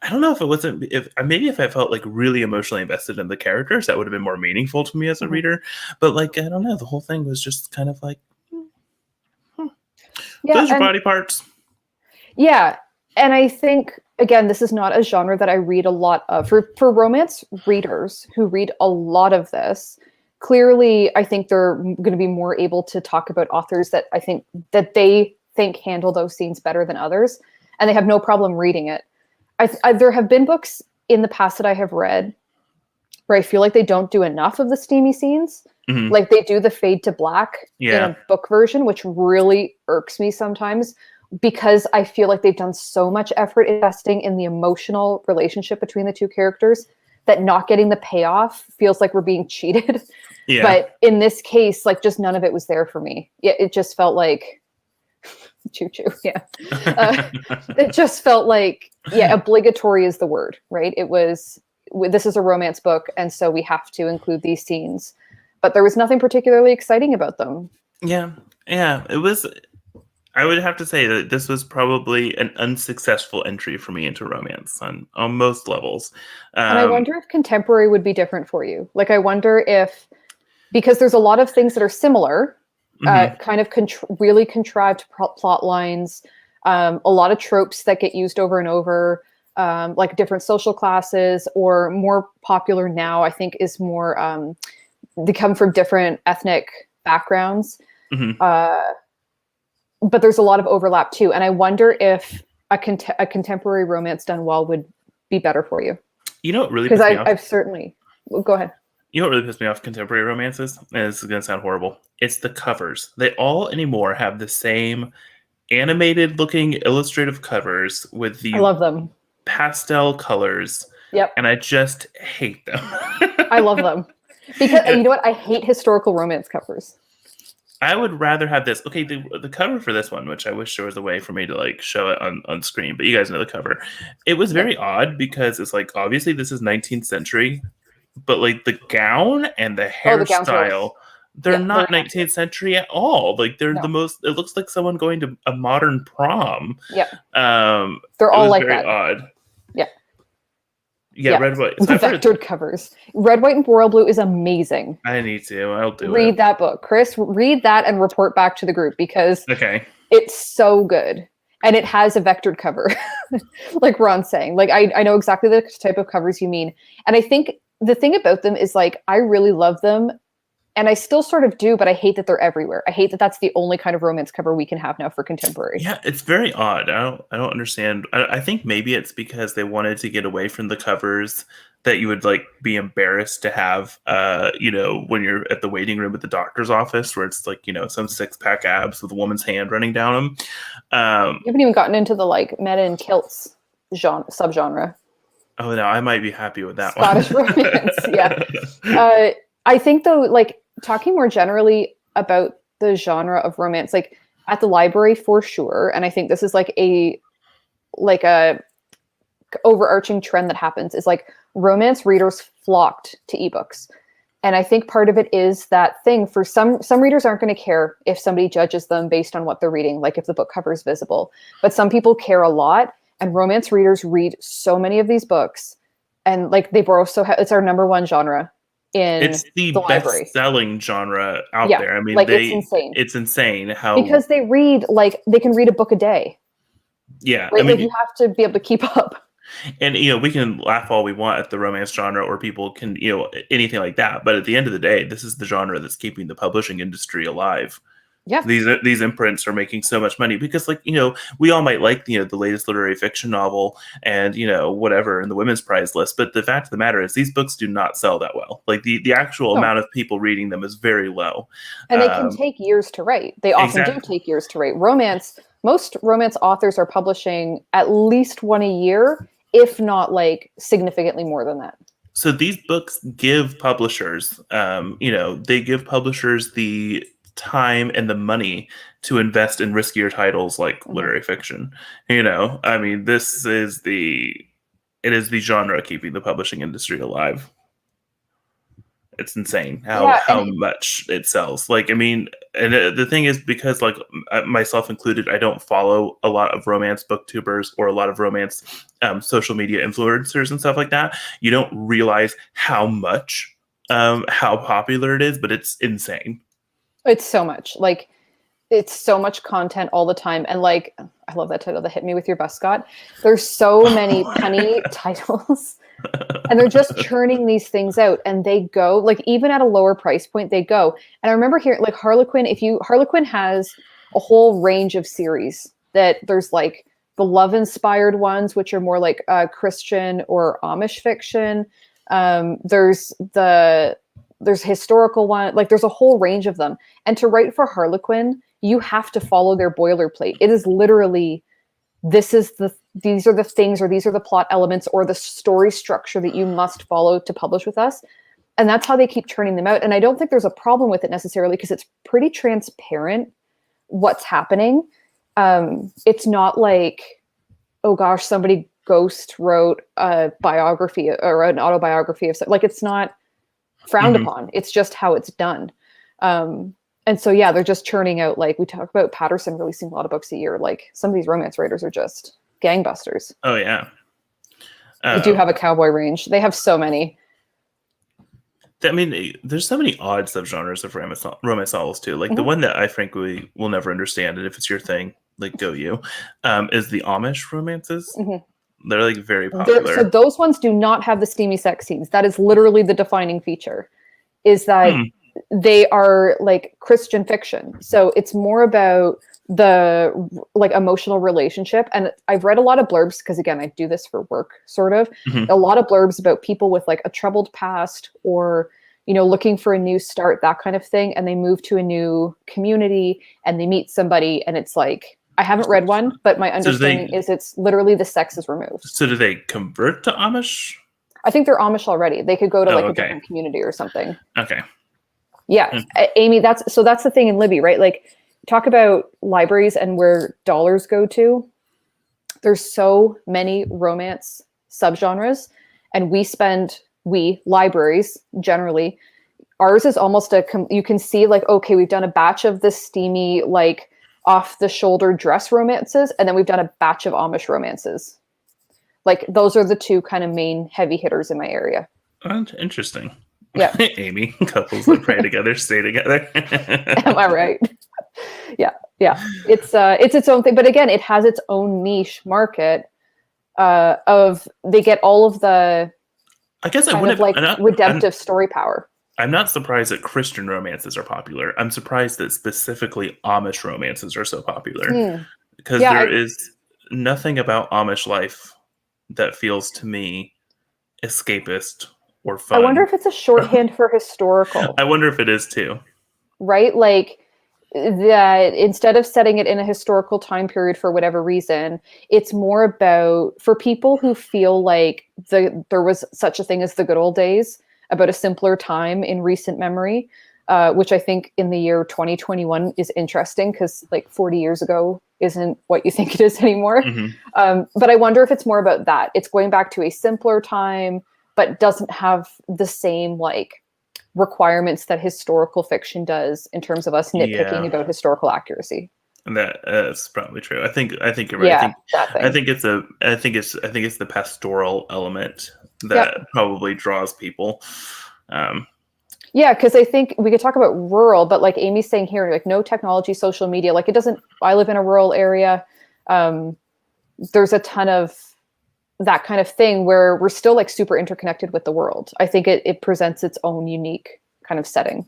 I don't know if it wasn't, if maybe if I felt like really emotionally invested in the characters, that would have been more meaningful to me as a Mhm. reader. But like, I don't know, the whole thing was just kind of like, hmm, Yeah, those are and body parts. yeah, and I think again, this is not a genre that I read a lot of. For romance readers who read a lot of this, clearly, I think they're going to be more able to talk about authors that they think handle those scenes better than others, and they have no problem reading it. There have been books in the past that I have read where I feel like they don't do enough of the steamy scenes. Hmm. Like they do the fade to black in Yeah, a book version, which really irks me sometimes because I feel like they've done so much effort investing in the emotional relationship between the two characters that not getting the payoff feels like we're being cheated. yeah. But in this case, like just none of it was there for me. Yeah, it just felt like choo choo. Yeah. Uh, it just felt like, yeah, obligatory is the word, right? It was, this is a romance book, and so we have to include these scenes. But there was nothing particularly exciting about them. Yeah, yeah. It was. I would have to say that this was probably an unsuccessful entry for me into romance on most levels. And I Um, wonder if contemporary would be different for you. Like, I wonder if, because there's a lot of things that are similar, mhm. kind of really contrived plot lines, a lot of tropes that get used over and over, like different social classes, or more popular now, I think, is more, they come from different ethnic backgrounds. Mhm. Uh, but there's a lot of overlap too. And I wonder if a contemporary romance done well would be better for you. You know what really Because pissed me off? I've certainly, well, go ahead. You know what really pissed me off contemporary romances? And this is going to sound horrible. It's the covers. They all anymore have the same animated looking illustrative covers with I the love them. pastel colors, Yep. and I just hate them. I love them. Because you And know what? I hate historical romance covers. I would rather have this. Okay, the cover for this one, which I wish there was a way for me to like show it on screen, but you guys know the cover. It was Yeah. very odd because it's like obviously this is 19th century, but like the gown and the Oh, the gowns are, hairstyle, they're yeah, very not accurate. 19th century at all. Like they're the No. most. It looks like someone going to a modern prom. Yeah. Um, They're it all was like very that. odd. Yeah. Yeah, Yeah. red white. So The I've heard. vectored covers. Red, white, and royal blue is amazing. I need to. I'll do it. Read that book. Chris, read that and report back to the group because Okay. it's so good. And it has a vectored cover, like Ron's saying. Like I know exactly the type of covers you mean. And I think the thing about them is like I really love them. And I still sort of do, but I hate that they're everywhere. I hate that that's the only kind of romance cover we can have now for contemporary. Yeah, it's very odd. I don't understand. I think maybe it's because they wanted to get away from the covers that you would like be embarrassed to have when you're at the waiting room at the doctor's office where it's like, some six-pack abs with a woman's hand running down them. You haven't even gotten into the like meta and kilts subgenre. Oh no, I might be happy with that Scottish one. romance, yeah. I think though, like talking more generally about the genre of romance, like at the library for sure, and I think this is like a overarching trend that happens is like romance readers flocked to ebooks. And I think part of it is that thing for some readers aren't going to care if somebody judges them based on what they're reading, like if the book cover is visible. But some people care a lot, and romance readers read so many of these books, and like they've also it's our number one genre in It's the library. best-selling genre out Yeah, there. I mean, like it's insane. it's insane how Because they read like they can read a book a day. yeah. Right? I mean, Like you have to be able to keep up. and we can laugh all we want at the romance genre, or people can anything like that. But at the end of the day, this is the genre that's keeping the publishing industry alive. Yeah. These imprints are making so much money because, like, we all might like the latest literary fiction novel and whatever in the women's prize list, but the fact of the matter is these books do not sell that well. Like the actual amount of people reading them is very low, and they can take years to write. They often do take years to write. Most romance authors are publishing at least one a year, if not like significantly more than that. So these books give publishers, they give publishers the time and the money to invest in riskier titles like literary fiction. I mean, it is the genre keeping the publishing industry alive. It's insane how much it sells. Like, I mean, and the thing is, because like myself included, I don't follow a lot of romance booktubers or a lot of romance social media influencers and stuff like that. You don't realize how popular it is, but it's insane. It's so much. Like, it's so much content all the time. And like, I love that title, The Hit Me With Your Bus, Scott. There's so many punny titles. And they're just churning these things out. And they go, like, even at a lower price point, they go. And I remember hearing, like, Harlequin has a whole range of series that there's, like, the love-inspired ones, which are more like Christian or Amish fiction. There's historical one, like there's a whole range of them. And to write for Harlequin, you have to follow their boilerplate. It is literally, these are the things, or these are the plot elements, or the story structure that you must follow to publish with us. And that's how they keep churning them out. And I don't think there's a problem with it necessarily, because it's pretty transparent what's happening. It's not like, oh gosh, somebody ghost wrote a biography or an autobiography of, like, it's not frowned upon. It's just how it's done. And so, yeah, they're just churning out, like we talk about Patterson releasing a lot of books a year. Like some of these romance writers are just gangbusters. Oh yeah. They do have a cowboy range. They have so many. I mean, there's so many odd subgenres of romance novels too. Like the one that I frankly will never understand, and if it's your thing, like go you, is the Amish romances. They're like very popular. So those ones do not have the steamy sex scenes. That is literally the defining feature, is that they are like Christian fiction. So it's more about the like emotional relationship. And I've read a lot of blurbs, because again, I do this for work, sort of. A lot of blurbs about people with like a troubled past, or looking for a new start, that kind of thing. And they move to a new community and they meet somebody, and it's like, I haven't read one, but my understanding is it's literally the sex is removed. So do they convert to Amish? I think they're Amish already. They could go to a different community or something. Okay. Yeah, Amy, that's the thing in Libby, right? Like, talk about libraries and where dollars go to. There's so many romance subgenres, and we libraries generally, ours is almost you can see like, okay, we've done a batch of the steamy, like off the shoulder dress romances, and then we've done a batch of Amish romances. Like, those are the two kind of main heavy hitters in my area. Interesting. Yeah. Amy, couples that pray together stay together. Am I right? Yeah. It's its own thing, but again, it has its own niche market. They get all of the, I guess kind of like redemptive story power. I'm not surprised that Christian romances are popular. I'm surprised that specifically Amish romances are so popular, because there is nothing about Amish life that feels to me escapist or fun. I wonder if it's a shorthand for historical. I wonder if it is too. Right? Like, that instead of setting it in a historical time period for whatever reason, it's more about, for people who feel like there was such a thing as the good old days, about a simpler time in recent memory, which I think in the year 2021 is interesting, because like 40 years ago isn't what you think it is anymore. But I wonder if it's more about that. It's going back to a simpler time, but doesn't have the same like requirements that historical fiction does in terms of us nitpicking about historical accuracy. And that's probably true. I think you're right. Yeah, I think it's the pastoral element that probably draws people. Yeah, because I think we could talk about rural, but like Amy's saying here, like no technology, social media, like it doesn't. I live in a rural area. There's a ton of that kind of thing where we're still like super interconnected with the world. I think it presents its own unique kind of setting.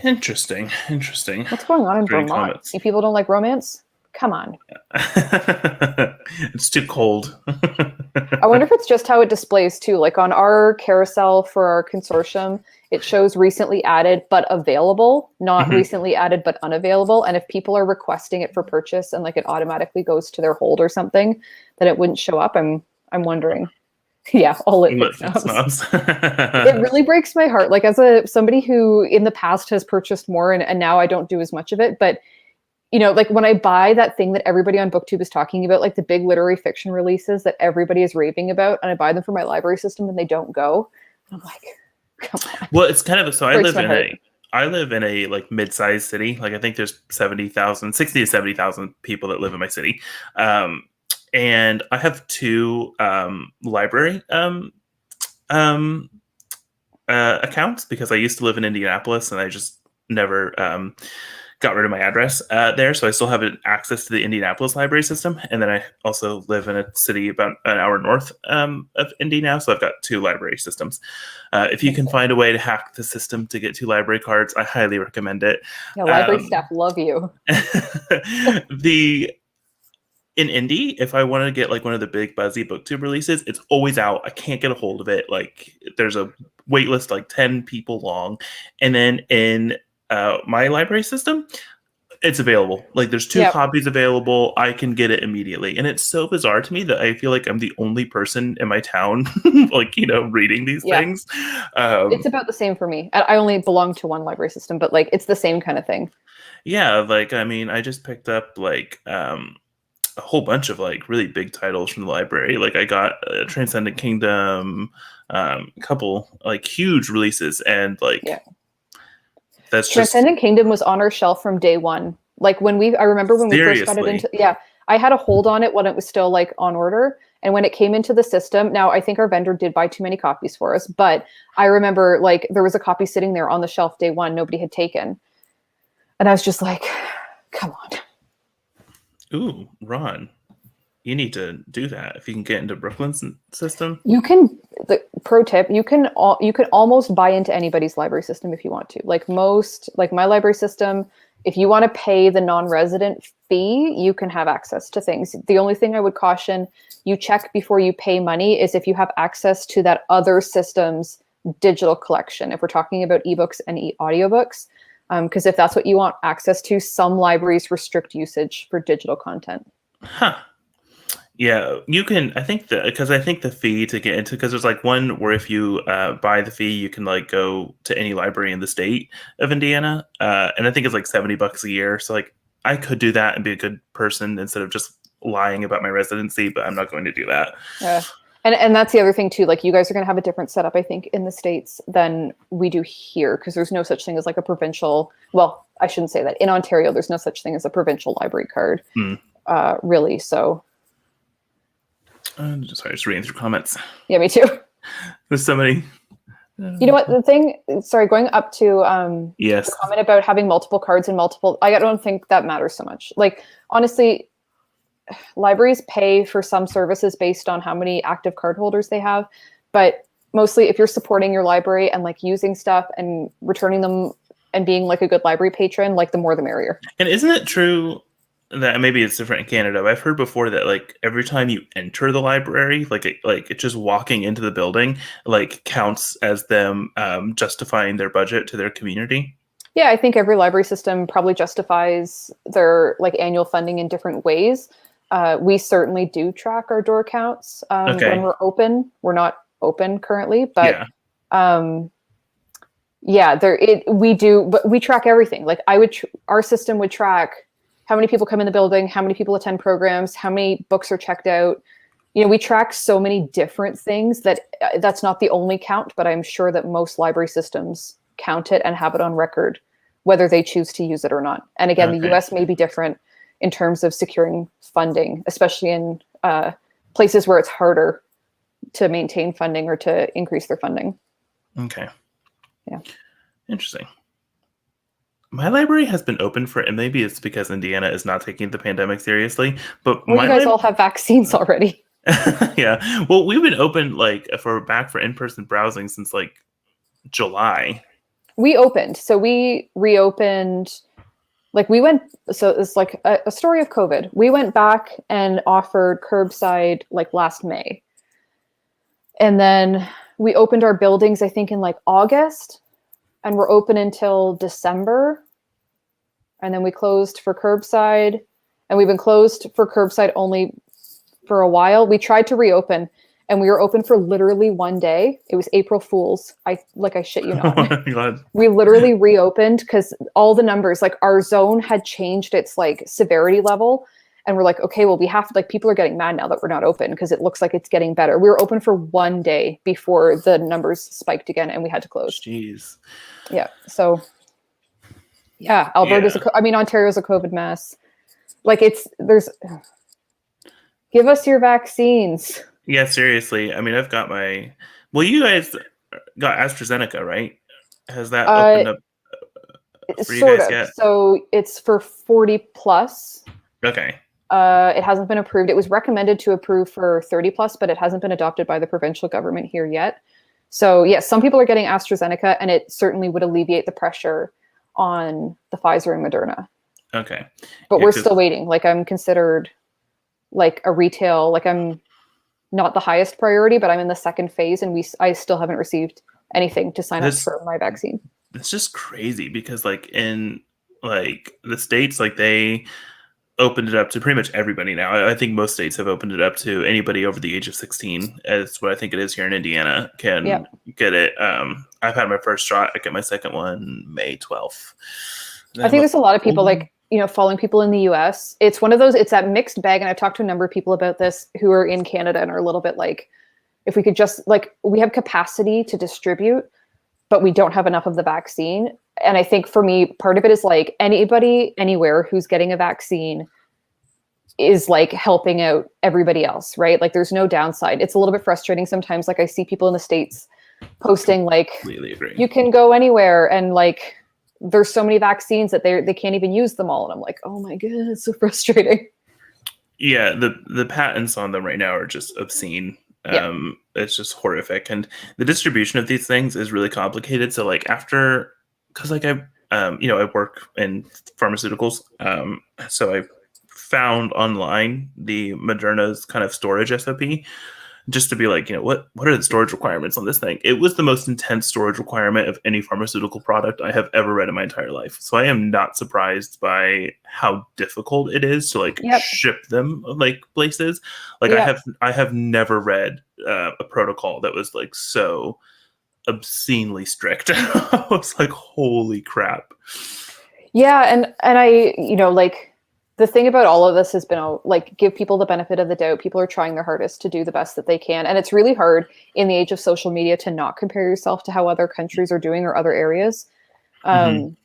Interesting. What's going on in Vermont? You people don't like romance? Come on. It's too cold. I wonder if it's just how it displays too. Like on our carousel for our consortium, it shows recently added but available, not recently added but unavailable. And if people are requesting it for purchase and like it automatically goes to their hold or something, then it wouldn't show up. I'm wondering. Yeah, all it snobs. It really breaks my heart. Like, as somebody who in the past has purchased more and now I don't do as much of it, but you know, like when I buy that thing that everybody on BookTube is talking about, like the big literary fiction releases that everybody is raving about, and I buy them for my library system and they don't go, I'm like, come on. Well, it's kind of I live in a like mid-sized city. Like I think there's 60 to 70,000 people that live in my city. And I have two library accounts, because I used to live in Indianapolis and I just never got rid of my address there. So I still have access to the Indianapolis library system. And then I also live in a city about an hour north of Indy now. So I've got two library systems. If you can find a way to hack the system to get two library cards, I highly recommend it. Yeah, library staff love you. In Indy, if I want to get like one of the big buzzy BookTube releases, it's always out. I can't get a hold of it. Like there's a wait list like 10 people long. And then in my library system, it's available. Like there's two copies available. I can get it immediately. And it's so bizarre to me that I feel like I'm the only person in my town, like, you know, reading these things. It's about the same for me. I only belong to one library system, but like it's the same kind of thing. Yeah. Like, I mean, I just picked up like a whole bunch of like really big titles from the library. Like I got Transcendent Kingdom, a couple like huge releases, and like that's Transcendent Kingdom was on our shelf from day one. Like I remember when we first got it into, I had a hold on it when it was still like on order. And when it came into the system, now I think our vendor did buy too many copies for us, but I remember like there was a copy sitting there on the shelf day one, nobody had taken. And I was just like, come on. Ooh, Ron, you need to do that if you can get into Brooklyn's system. You can. The pro tip: you can almost buy into anybody's library system if you want to. Like my library system, if you want to pay the non-resident fee, you can have access to things. The only thing I would caution you check before you pay money is if you have access to that other system's digital collection. If we're talking about ebooks and audiobooks. Because if that's what you want access to, some libraries restrict usage for digital content. Huh. Yeah, you can. I think the fee to get into, because there's like one where if you buy the fee, you can like go to any library in the state of Indiana, and I think it's like $70 a year. So like I could do that and be a good person instead of just lying about my residency, but I'm not going to do that. Yeah. And that's the other thing too. Like you guys are going to have a different setup, I think, in the States than we do here, because there's no such thing as like a provincial. Well, I shouldn't say that. In Ontario, there's no such thing as a provincial library card, really. So. Sorry, just reading through comments. Yeah, me too. There's so many. You know what? The thing, sorry, going up to Yes. the comment about having multiple cards and multiple, I don't think that matters so much. Like, honestly, libraries pay for some services based on how many active card holders they have. But mostly if you're supporting your library and like using stuff and returning them and being like a good library patron, like the more the merrier. And isn't it true that maybe it's different in Canada? But I've heard before that like every time you enter the library, like it's just walking into the building, like counts as them justifying their budget to their community. Yeah, I think every library system probably justifies their like annual funding in different ways. We certainly do track our door counts when we're open. We're not open currently, but we do. But we track everything. Like our system would track how many people come in the building, how many people attend programs, how many books are checked out. You know, we track so many different things that that's not the only count, but I'm sure that most library systems count it and have it on record, whether they choose to use it or not. And again, the US may be different in terms of securing funding, especially in places where it's harder to maintain funding or to increase their funding. Okay. Yeah. Interesting. My library has been open for, and maybe it's because Indiana is not taking the pandemic seriously, but you guys all have vaccines already. Yeah. Well, we've been open like for in-person browsing since like July. We opened. So we reopened, like we went, so it's like a story of COVID. We went back and offered curbside like last May. And then we opened our buildings, I think in like August, and we're open until December. And then we closed for curbside, and we've been closed for curbside only for a while. We tried to reopen, and we were open for literally one day. It was April Fool's. I shit you not. Oh my God. We literally reopened because all the numbers, like our zone had changed its like severity level. And we're like, okay, well, we have to, like, people are getting mad now that we're not open because it looks like it's getting better. We were open for one day before the numbers spiked again and we had to close. Jeez. Yeah. So, yeah, Alberta's, Ontario's a COVID mess. Like give us your vaccines. Yeah, seriously. I mean, I've got you guys got AstraZeneca, right? Has that opened up for you guys yet? So it's for 40 plus. Okay. It hasn't been approved. It was recommended to approve for 30 plus, but it hasn't been adopted by the provincial government here yet. So yes, some people are getting AstraZeneca, and it certainly would alleviate the pressure on the Pfizer and Moderna. Okay. But we're still waiting. Like I'm considered like a retail, like I'm not the highest priority, but I'm in the second phase, and I still haven't received anything to sign up for my vaccine. It's just crazy because like in like the States, like they opened it up to pretty much everybody now. I think most states have opened it up to anybody over the age of 16, as what I think it is here in Indiana can get it. I've had my first shot. I get my second one May 12th. I think there's a lot of people like, following people in the US. It's one of those, it's that mixed bag. And I've talked to a number of people about this who are in Canada and are a little bit like, if we could just like, we have capacity to distribute, but we don't have enough of the vaccine. And I think for me, part of it is like anybody anywhere who's getting a vaccine is like helping out everybody else, right? Like there's no downside. It's a little bit frustrating sometimes. Like I see people in the States posting like, you can go anywhere. And like, there's so many vaccines that they can't even use them all. And I'm like, oh my God, it's so frustrating. Yeah. The patents on them right now are just obscene. It's just horrific. And the distribution of these things is really complicated. So like because like I work in pharmaceuticals. So I found online the Moderna's kind of storage SOP. just to be like, what are the storage requirements on this thing? It was the most intense storage requirement of any pharmaceutical product I have ever read in my entire life. So I am not surprised by how difficult it is to like Yep. ship them like places. Like Yep. I have never read a protocol that was like so obscenely strict. I was like, holy crap. Yeah, and I, like the thing about all of this has been like give people the benefit of the doubt. People are trying their hardest to do the best that they can, and it's really hard in the age of social media to not compare yourself to how other countries are doing or other areas. Mhm.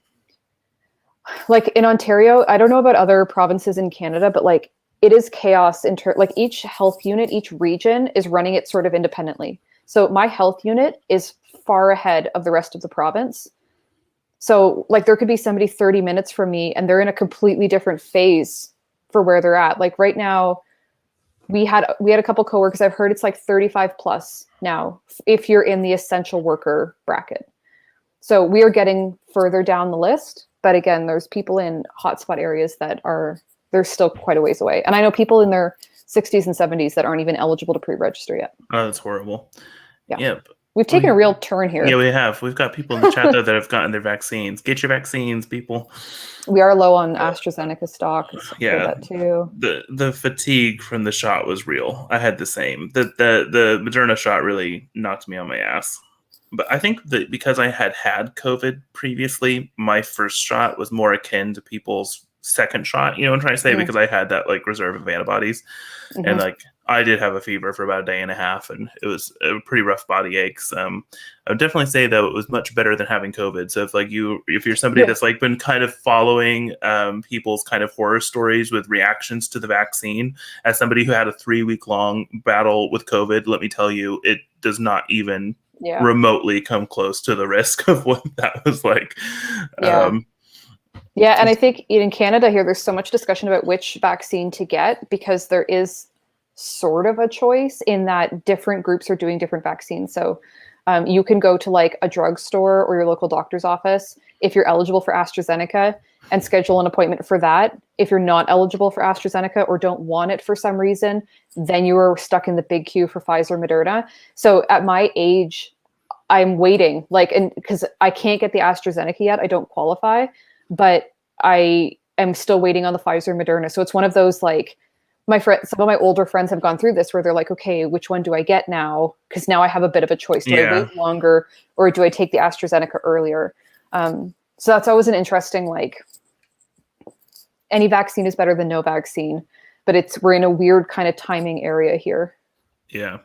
Like in Ontario, I don't know about other provinces in Canada, but like it is chaos like each health unit, each region is running it sort of independently. So my health unit is far ahead of the rest of the province. So like there could be somebody 30 minutes from me and they're in a completely different phase for where they're at. Like right now, we had a couple coworkers. I've heard it's like 35 plus now if you're in the essential worker bracket. So we are getting further down the list. But again, there's people in hotspot areas that they're still quite a ways away. And I know people in their 60s and 70s that aren't even eligible to pre-register yet. Oh, that's horrible. Yeah. Yep. We've taken a real turn here. Yeah, we have. We've got people in the chat though that have gotten their vaccines. Get your vaccines, people. We are low on AstraZeneca stock. Yeah, that too. The fatigue from the shot was real. I had the same. The Moderna shot really knocked me on my ass. But I think that because I had COVID previously, my first shot was more akin to people's second shot. You know what I'm trying to say? Because I had that like reserve of antibodies, and like I did have a fever for about a day and a half, and it was a pretty rough body aches. I would definitely say though it was much better than having COVID. So if you're somebody that's like been kind of following people's kind of horror stories with reactions to the vaccine, as somebody who had a 3-week long battle with COVID, let me tell you, it does not even remotely come close to the risk of what that was like. Yeah, and I think in Canada here, there's so much discussion about which vaccine to get because there is sort of a choice in that different groups are doing different vaccines. So you can go to like a drugstore or your local doctor's office if you're eligible for AstraZeneca and schedule an appointment for that. If you're not eligible for AstraZeneca or don't want it for some reason, then you are stuck in the big queue for Pfizer, Moderna. So at my age, I'm waiting, and because I can't get the AstraZeneca yet, I don't qualify, but I am still waiting on the Pfizer, Moderna. So it's one of those like some of my older friends have gone through this where they're like, okay, which one do I get now? Because now I have a bit of a choice. Do I wait longer or do I take the AstraZeneca earlier? So that's always an interesting, like, any vaccine is better than no vaccine, but we're in a weird kind of timing area here. Yeah.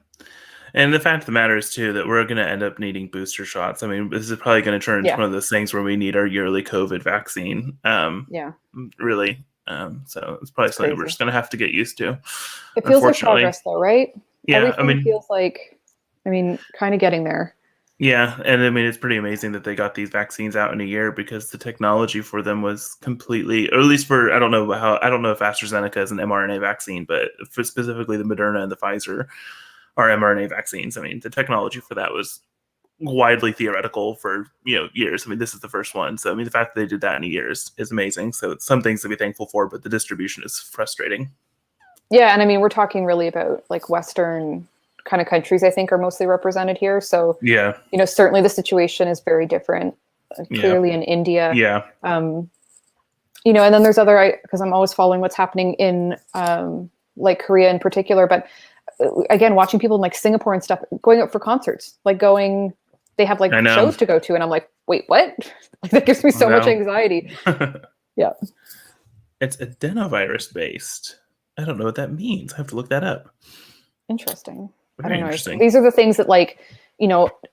And the fact of the matter is, too, that we're going to end up needing booster shots. I mean, this is probably going to turn into one of those things where we need our yearly COVID vaccine. Really. So it's probably something we're just going to have to get used to. It feels like progress, though, right? Yeah. Everything feels like, kind of getting there. Yeah. And I mean, it's pretty amazing that they got these vaccines out in a year because the technology for them was completely, or at least I don't know if AstraZeneca is an mRNA vaccine, but for specifically the Moderna and the Pfizer are mRNA vaccines. I mean, the technology for that was widely theoretical for years. I mean, this is the first one. So I mean, the fact that they did that in a year is amazing. So it's some things to be thankful for, but the distribution is frustrating. Yeah, and I mean, we're talking really about like Western kind of countries, I think, are mostly represented here. So certainly the situation is very different. Clearly in India. Yeah. And then there's because I'm always following what's happening in like Korea in particular, but again, watching people in like Singapore and stuff going out for concerts, they have like shows to go to. And I'm like, wait, what? Like, that gives me so much anxiety. Yeah. It's adenovirus based. I don't know what that means. I have to look that up. Interesting. Very I don't know. interesting. These are the things that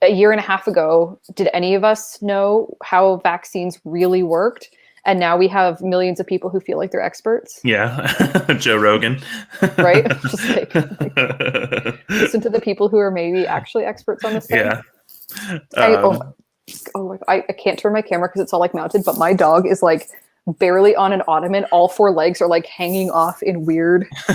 a year and a half ago, did any of us know how vaccines really worked? And now we have millions of people who feel like they're experts. Yeah. Joe Rogan. Right? Just like listen to the people who are maybe actually experts on this thing. Yeah. I can't turn my camera because it's all like mounted, but my dog is like barely on an ottoman. All 4 legs are like hanging off in weird. Oh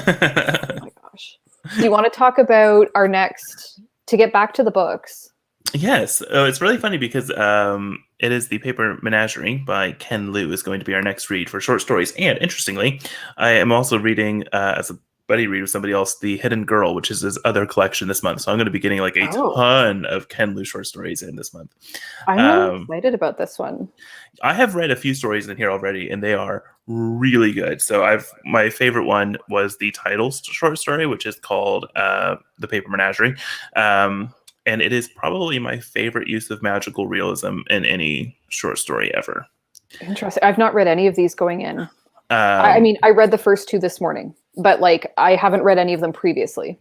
my gosh. Do you want to talk about our next, to get back to the books? Yes. It's really funny because it is the Paper Menagerie by Ken Liu is going to be our next read for short stories. And interestingly, I am also reading as a buddy read with somebody else, The Hidden Girl, which is his other collection this month. So I'm going to be getting like a Oh. ton of Ken Liu short stories in this month. I'm really excited about this one. I have read a few stories in here already, and they are really good. So my favorite one was the title short story, which is called The Paper Menagerie. And it is probably my favorite use of magical realism in any short story ever. Interesting. I've not read any of these going in. I mean, I read the first 2 this morning, but like I haven't read any of them previously.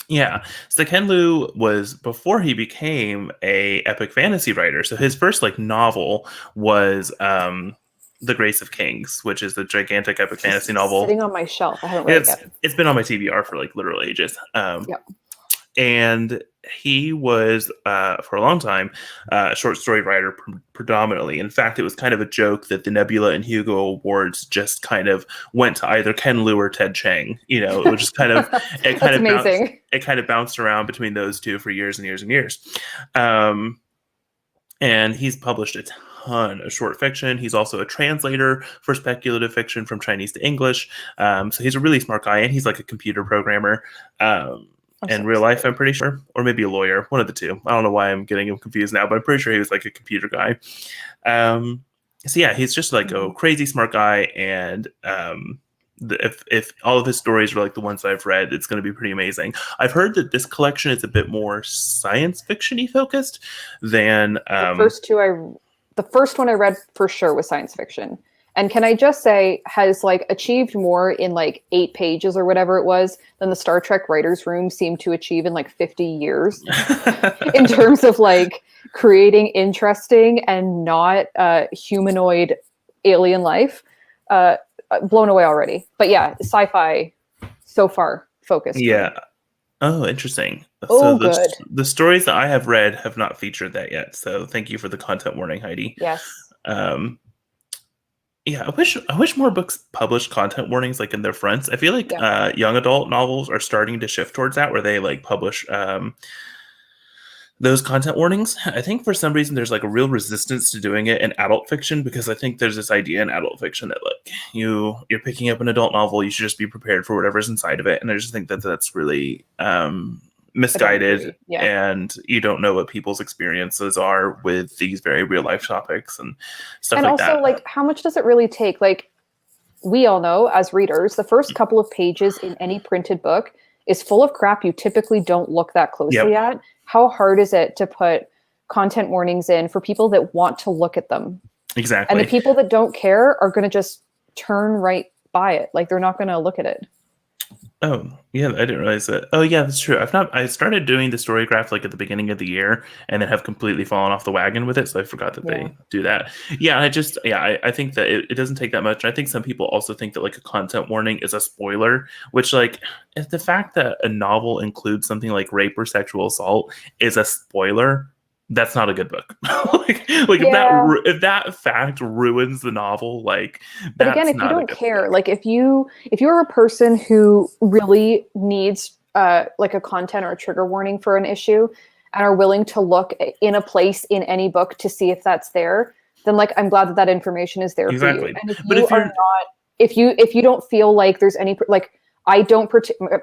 Yeah. So Ken Liu was, before he became a epic fantasy writer, so his first like novel was The Grace of Kings, which is the gigantic epic fantasy novel. Sitting on my shelf. I haven't read it yet. It's been on my TBR for like literal ages. Yep. And he was, for a long time, a short story writer predominantly. In fact, it was kind of a joke that the Nebula and Hugo Awards just kind of went to either Ken Liu or Ted Chiang. You know, it was just kind of, it kind of bounced around between those two for years and years and years. And he's published a ton of short fiction. He's also a translator for speculative fiction from Chinese to English. So he's a really smart guy, and he's like a computer programmer. In real life, I'm pretty sure, or maybe a lawyer, one of the two. I don't know why I'm getting him confused now, but I'm pretty sure he was like a computer guy. So yeah, he's just like a crazy smart guy, and if all of his stories are like the ones I've read, it's going to be pretty amazing. I've heard that this collection is a bit more science fiction-y focused than the first one I read for sure was science fiction. And can I just say, has like achieved more in like 8 pages or whatever it was than the Star Trek writers' room seemed to achieve in like 50 years in terms of like creating interesting and not humanoid alien life. Blown away already. But yeah, sci-fi so far focused. Yeah. Oh, interesting. Oh, so good. The stories that I have read have not featured that yet. So thank you for the content warning, Heidi. Yes. Yeah, I wish more books published content warnings like in their fronts. I feel like young adult novels are starting to shift towards that, where they like publish those content warnings. I think for some reason there's like a real resistance to doing it in adult fiction, because I think there's this idea in adult fiction that like you're picking up an adult novel, you should just be prepared for whatever's inside of it. And I just think that that's really misguided, and you don't know what people's experiences are with these very real life topics and stuff like that. And also, like, how much does it really take? Like, we all know as readers, the first couple of pages in any printed book is full of crap you typically don't look that closely at. How hard is it to put content warnings in for people that want to look at them? Exactly. And the people that don't care are going to just turn right by it. Like, they're not going to look at it. Oh, yeah, I didn't realize that. Oh, yeah, that's true. I started doing the Storygraph like at the beginning of the year, and then have completely fallen off the wagon with it, so I forgot that they do that. Yeah, I think that it doesn't take that much. I think some people also think that like a content warning is a spoiler, which like if the fact that a novel includes something like rape or sexual assault is a spoiler, that's not a good book. If that fact ruins the novel, like. But again, if you don't care, like if you're a person who really needs like a content or a trigger warning for an issue, and are willing to look in a place in any book to see if that's there, then like I'm glad that information is there for you. And if you don't feel like there's any like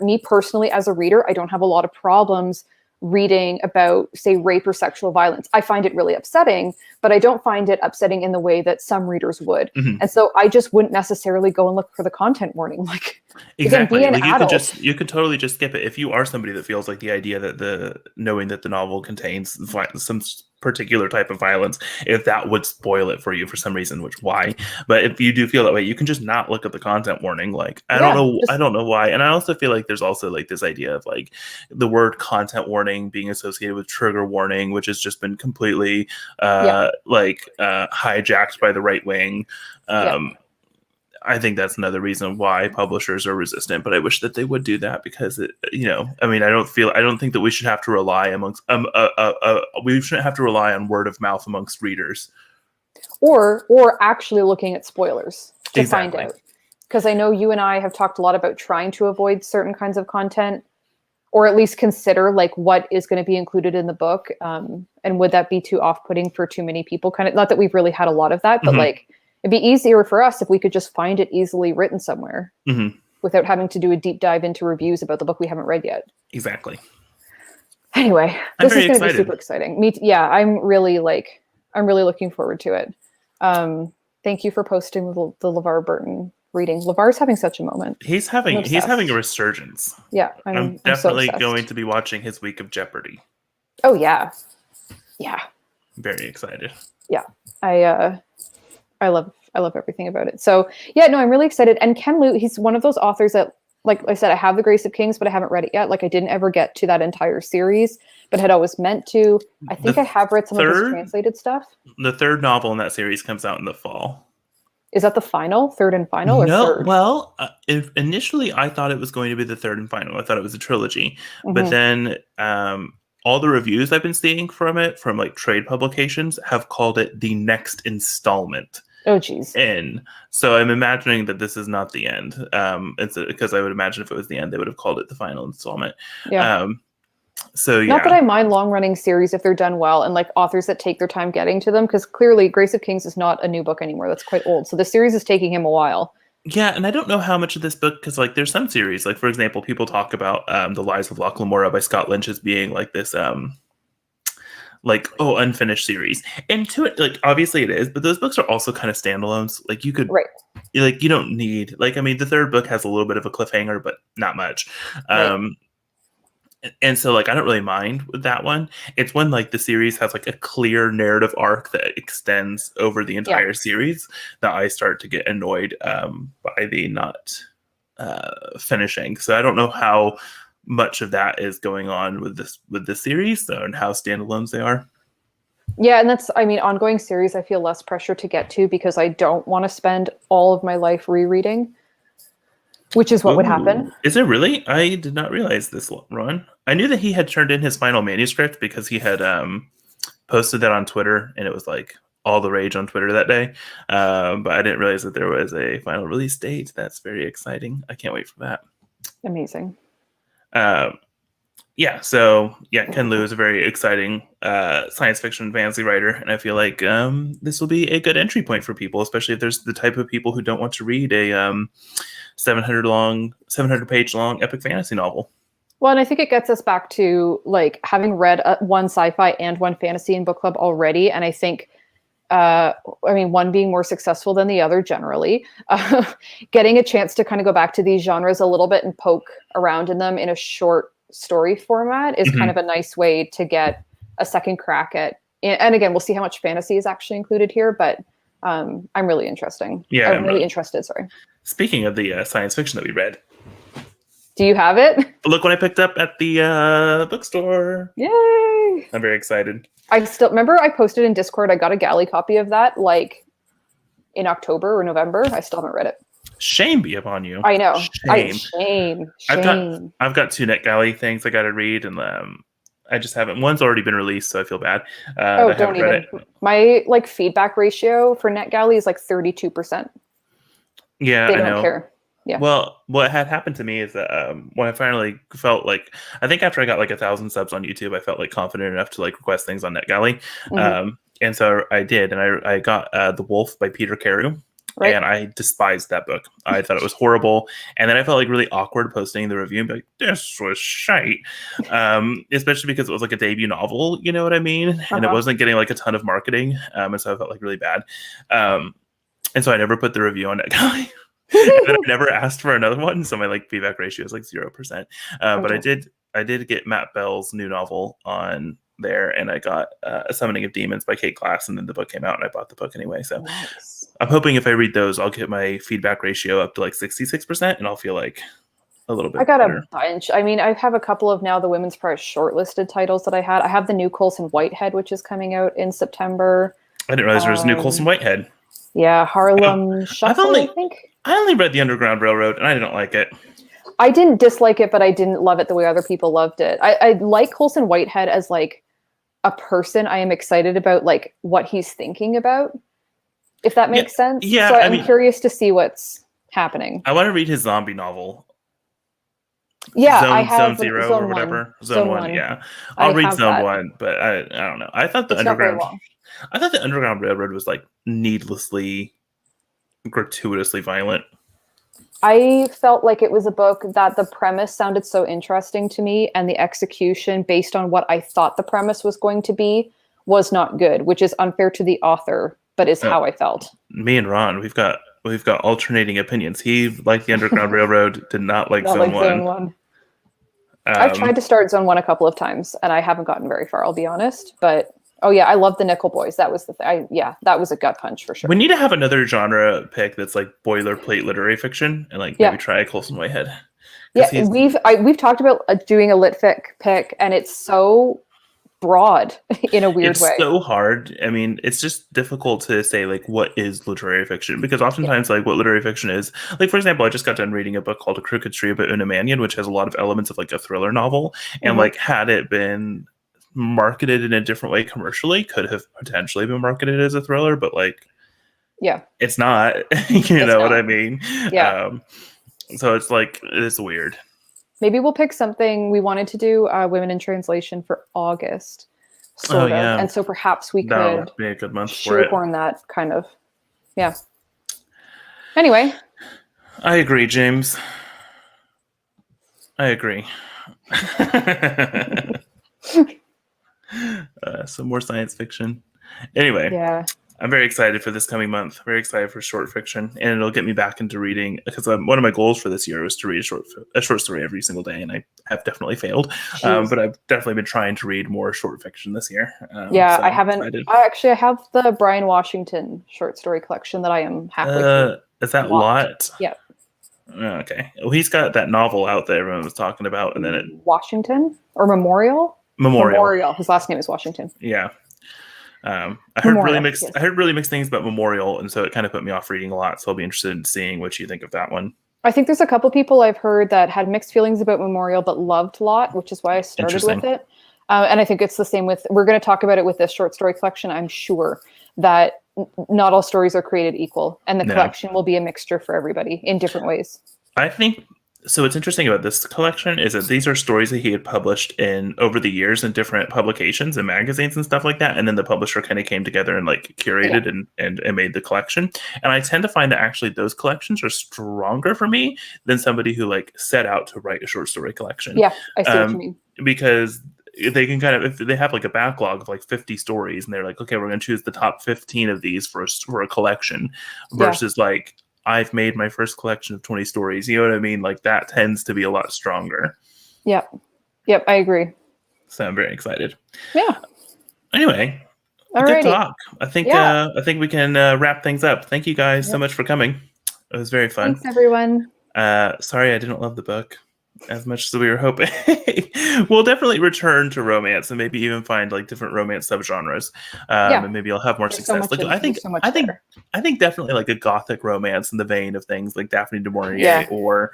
me personally as a reader, I don't have a lot of problems reading about, say, rape or sexual violence. I find it really upsetting, but I don't find it upsetting in the way that some readers would. Mm-hmm. And so I just wouldn't necessarily go and look for the content warning. Like, exactly. Again, you could totally just skip it. If you are somebody that feels like the idea that knowing that the novel contains some particular type of violence, if that would spoil it for you for some reason, why? But if you do feel that way, you can just not look at the content warning. Like, I don't know why. And I also feel like there's also like this idea of like the word content warning being associated with trigger warning, which has just been completely hijacked by the right wing. I think that's another reason why publishers are resistant, but I wish that they would do that, because I don't think that we should have to rely we shouldn't have to rely on word of mouth amongst readers, or actually looking at spoilers to find out. Because I know you and I have talked a lot about trying to avoid certain kinds of content, or at least consider like what is going to be included in the book, and would that be too off-putting for too many people? Kind of, not that we've really had a lot of that, but like. It'd be easier for us if we could just find it easily written somewhere. Mm-hmm. without having to do a deep dive into reviews about the book we haven't read yet. Exactly. Anyway, this is going to be super exciting. I'm really looking forward to it. Thank you for posting the LeVar Burton reading. LeVar's having such a moment. He's having a resurgence. Yeah, I'm definitely going to be watching his week of Jeopardy. Oh yeah. Yeah. Very excited. Yeah. I love everything about it. So yeah, no, I'm really excited. And Ken Liu, he's one of those authors that, like I said, I have The Grace of Kings, but I haven't read it yet. Like I didn't ever get to that entire series, but had always meant to. I think I have read some of his translated stuff. The third novel in that series comes out in the fall. Is that the third and final, or third? Well, initially I thought it was going to be the third and final. I thought it was a trilogy, but then all the reviews I've been seeing from it, from like trade publications, have called it the next installment. Oh, geez. So I'm imagining that this is not the end. Because I would imagine if it was the end, they would have called it the final installment. Yeah. So yeah. Not that I mind long-running series if they're done well, and like authors that take their time getting to them, because clearly Grace of Kings is not a new book anymore. That's quite old. So the series is taking him a while. Yeah, and I don't know how much of this book, because like there's some series, like for example, people talk about The Lies of Locke Lamora by Scott Lynch as being like this unfinished series. And to it, like obviously it is, but those books are also kind of standalones. Like you could you don't need, like, I mean, the third book has a little bit of a cliffhanger, but not much. And so like I don't really mind with that one. It's when like the series has like a clear narrative arc that extends over the entire series that I start to get annoyed by the not finishing. So I don't know how much of that is going on with this series, and how standalones they are. Yeah, and that's, I mean, ongoing series I feel less pressure to get to, because I don't want to spend all of my life rereading, which is what would happen. Is it really? I did not realize this, Ron. I knew that he had turned in his final manuscript because he had posted that on Twitter, and it was like all the rage on Twitter that day. But I didn't realize that there was a final release date. That's very exciting. I can't wait for that. Amazing. Ken Liu is a very exciting science fiction fantasy writer, and I feel like this will be a good entry point for people, especially if there's the type of people who don't want to read a 700 page long epic fantasy novel. Well, and I think it gets us back to like having read one sci-fi and one fantasy in book club already, and I think one being more successful than the other generally, getting a chance to kind of go back to these genres a little bit and poke around in them in a short story format is kind of a nice way to get a second crack at, and again, we'll see how much fantasy is actually included here, but I'm really interested. Sorry. Speaking of the science fiction that we read, do you have it? Look what I picked up at the bookstore. Yay! I'm very excited. I still remember I posted in Discord, I got a galley copy of that like in October or November. I still haven't read it. Shame be upon you. I know. Shame. I've got two NetGalley things I got to read, and I just haven't. One's already been released, so I feel bad. Don't even. My like feedback ratio for NetGalley is like 32%. Yeah, they don't care. Yeah. Well, what had happened to me is that when I finally felt like, I think after I got like 1,000 subs on YouTube, I felt like confident enough to like request things on NetGalley. And so I did, and I got The Wolf by Peter Carew. Right. And I despised that book. I thought it was horrible. And then I felt like really awkward posting the review and be like, this was shite. Especially because it was like a debut novel, you know what I mean? And it wasn't getting like a ton of marketing. And so I felt like really bad. And so I never put the review on NetGalley. And then I never asked for another one. So my like feedback ratio is like 0%. But I did get Matt Bell's new novel on there, and I got A Summoning of Demons by Kate Glass, and then the book came out and I bought the book anyway. So nice. I'm hoping if I read those, I'll get my feedback ratio up to like 66%, and I'll feel like a little bit better. A bunch. I mean, I have a couple of now the Women's Prize shortlisted titles that I had. I have the new Colson Whitehead, which is coming out in September. I didn't realize there was a new Colson Whitehead. Yeah, Harlem Shuffle, I think. I only read The Underground Railroad, and I didn't like it. I didn't dislike it, but I didn't love it the way other people loved it. I like Colson Whitehead as like a person. I am excited about like what he's thinking about, if that makes sense. Yeah, so I'm curious to see what's happening. I want to read his zombie novel. Yeah, I have Zone 0 Zone or whatever. 1. Zone 1, yeah. I'll read Zone 1, but I don't know. I thought the Underground Railroad was like needlessly, gratuitously violent. I felt like it was a book that the premise sounded so interesting to me, and the execution, based on what I thought the premise was going to be, was not good, which is unfair to the author, but is how I felt. Me and Ron, we've got alternating opinions. He liked the Underground Railroad, did not like Not Zone like One. Zone 1. I've tried to start Zone 1 a couple of times, and I haven't gotten very far, I'll be honest. But, oh yeah, I love the Nickel Boys. That was the thing. Yeah, that was a gut punch for sure. We need to have another genre pick that's like boilerplate literary fiction, and like maybe try Colson Whitehead. Yeah, we've talked about doing a lit fic pick, and it's so broad in a weird way. It's so hard. I mean, it's just difficult to say like what is literary fiction, because oftentimes like what literary fiction is, like for example, I just got done reading a book called A Crooked Tree about Una Mannion, which has a lot of elements of like a thriller novel, and like had it been marketed in a different way commercially, could have potentially been marketed as a thriller, but like it's not. You know what I mean? So it's like, it's weird. Maybe we'll pick something. We wanted to do Women in Translation for August, sort of. And so perhaps we could be a good month shoehorn that kind of. Yeah. Anyway. I agree, James. I agree. Some more science fiction. Anyway. Yeah. I'm very excited for this coming month. Very excited for short fiction, and it'll get me back into reading, because one of my goals for this year was to read a short story every single day, and I have definitely failed. But I've definitely been trying to read more short fiction this year. So I haven't. I have the Brian Washington short story collection that I am halfway through. Is that Lot? Yeah. Okay. Well, he's got that novel out there everyone was talking about, and then Washington or Memorial. His last name is Washington. Yeah. I heard really mixed things about Memorial, and so it kind of put me off reading a lot. So I'll be interested in seeing what you think of that one. I think there's a couple people I've heard that had mixed feelings about Memorial but loved Lot, which is why I started with it. And I think it's the same with, we're going to talk about it with this short story collection. I'm sure that not all stories are created equal, and the collection will be a mixture for everybody in different ways. I think so. What's interesting about this collection is that these are stories that he had published in over the years in different publications and magazines and stuff like that. And then the publisher kind of came together and like curated and made the collection. And I tend to find that actually those collections are stronger for me than somebody who like set out to write a short story collection. Yeah, I see what you mean. Because they can kind of, if they have like a backlog of like 50 stories and they're like, okay, we're going to choose the top 15 of these for a collection, versus like, I've made my first collection of 20 stories. You know what I mean? Like that tends to be a lot stronger. Yep, I agree. So I'm very excited. Yeah. Anyway, good talk. I think we can wrap things up. Thank you guys so much for coming. It was very fun. Thanks, everyone. Sorry I didn't love the book as much as we were hoping. We'll definitely return to romance and maybe even find like different romance subgenres. And maybe I'll have more success. Like I think definitely like a gothic romance in the vein of things like Daphne du Maurier or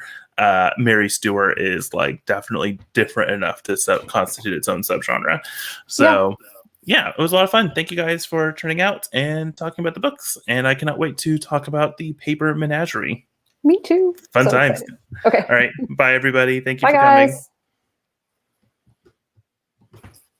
Mary Stuart is like definitely different enough to constitute its own subgenre. So yeah, it was a lot of fun. Thank you guys for turning out and talking about the books. And I cannot wait to talk about the Paper Menagerie. Me too. Fun times. Excited. Okay. All right. Bye, everybody. Thank you for coming. Guys.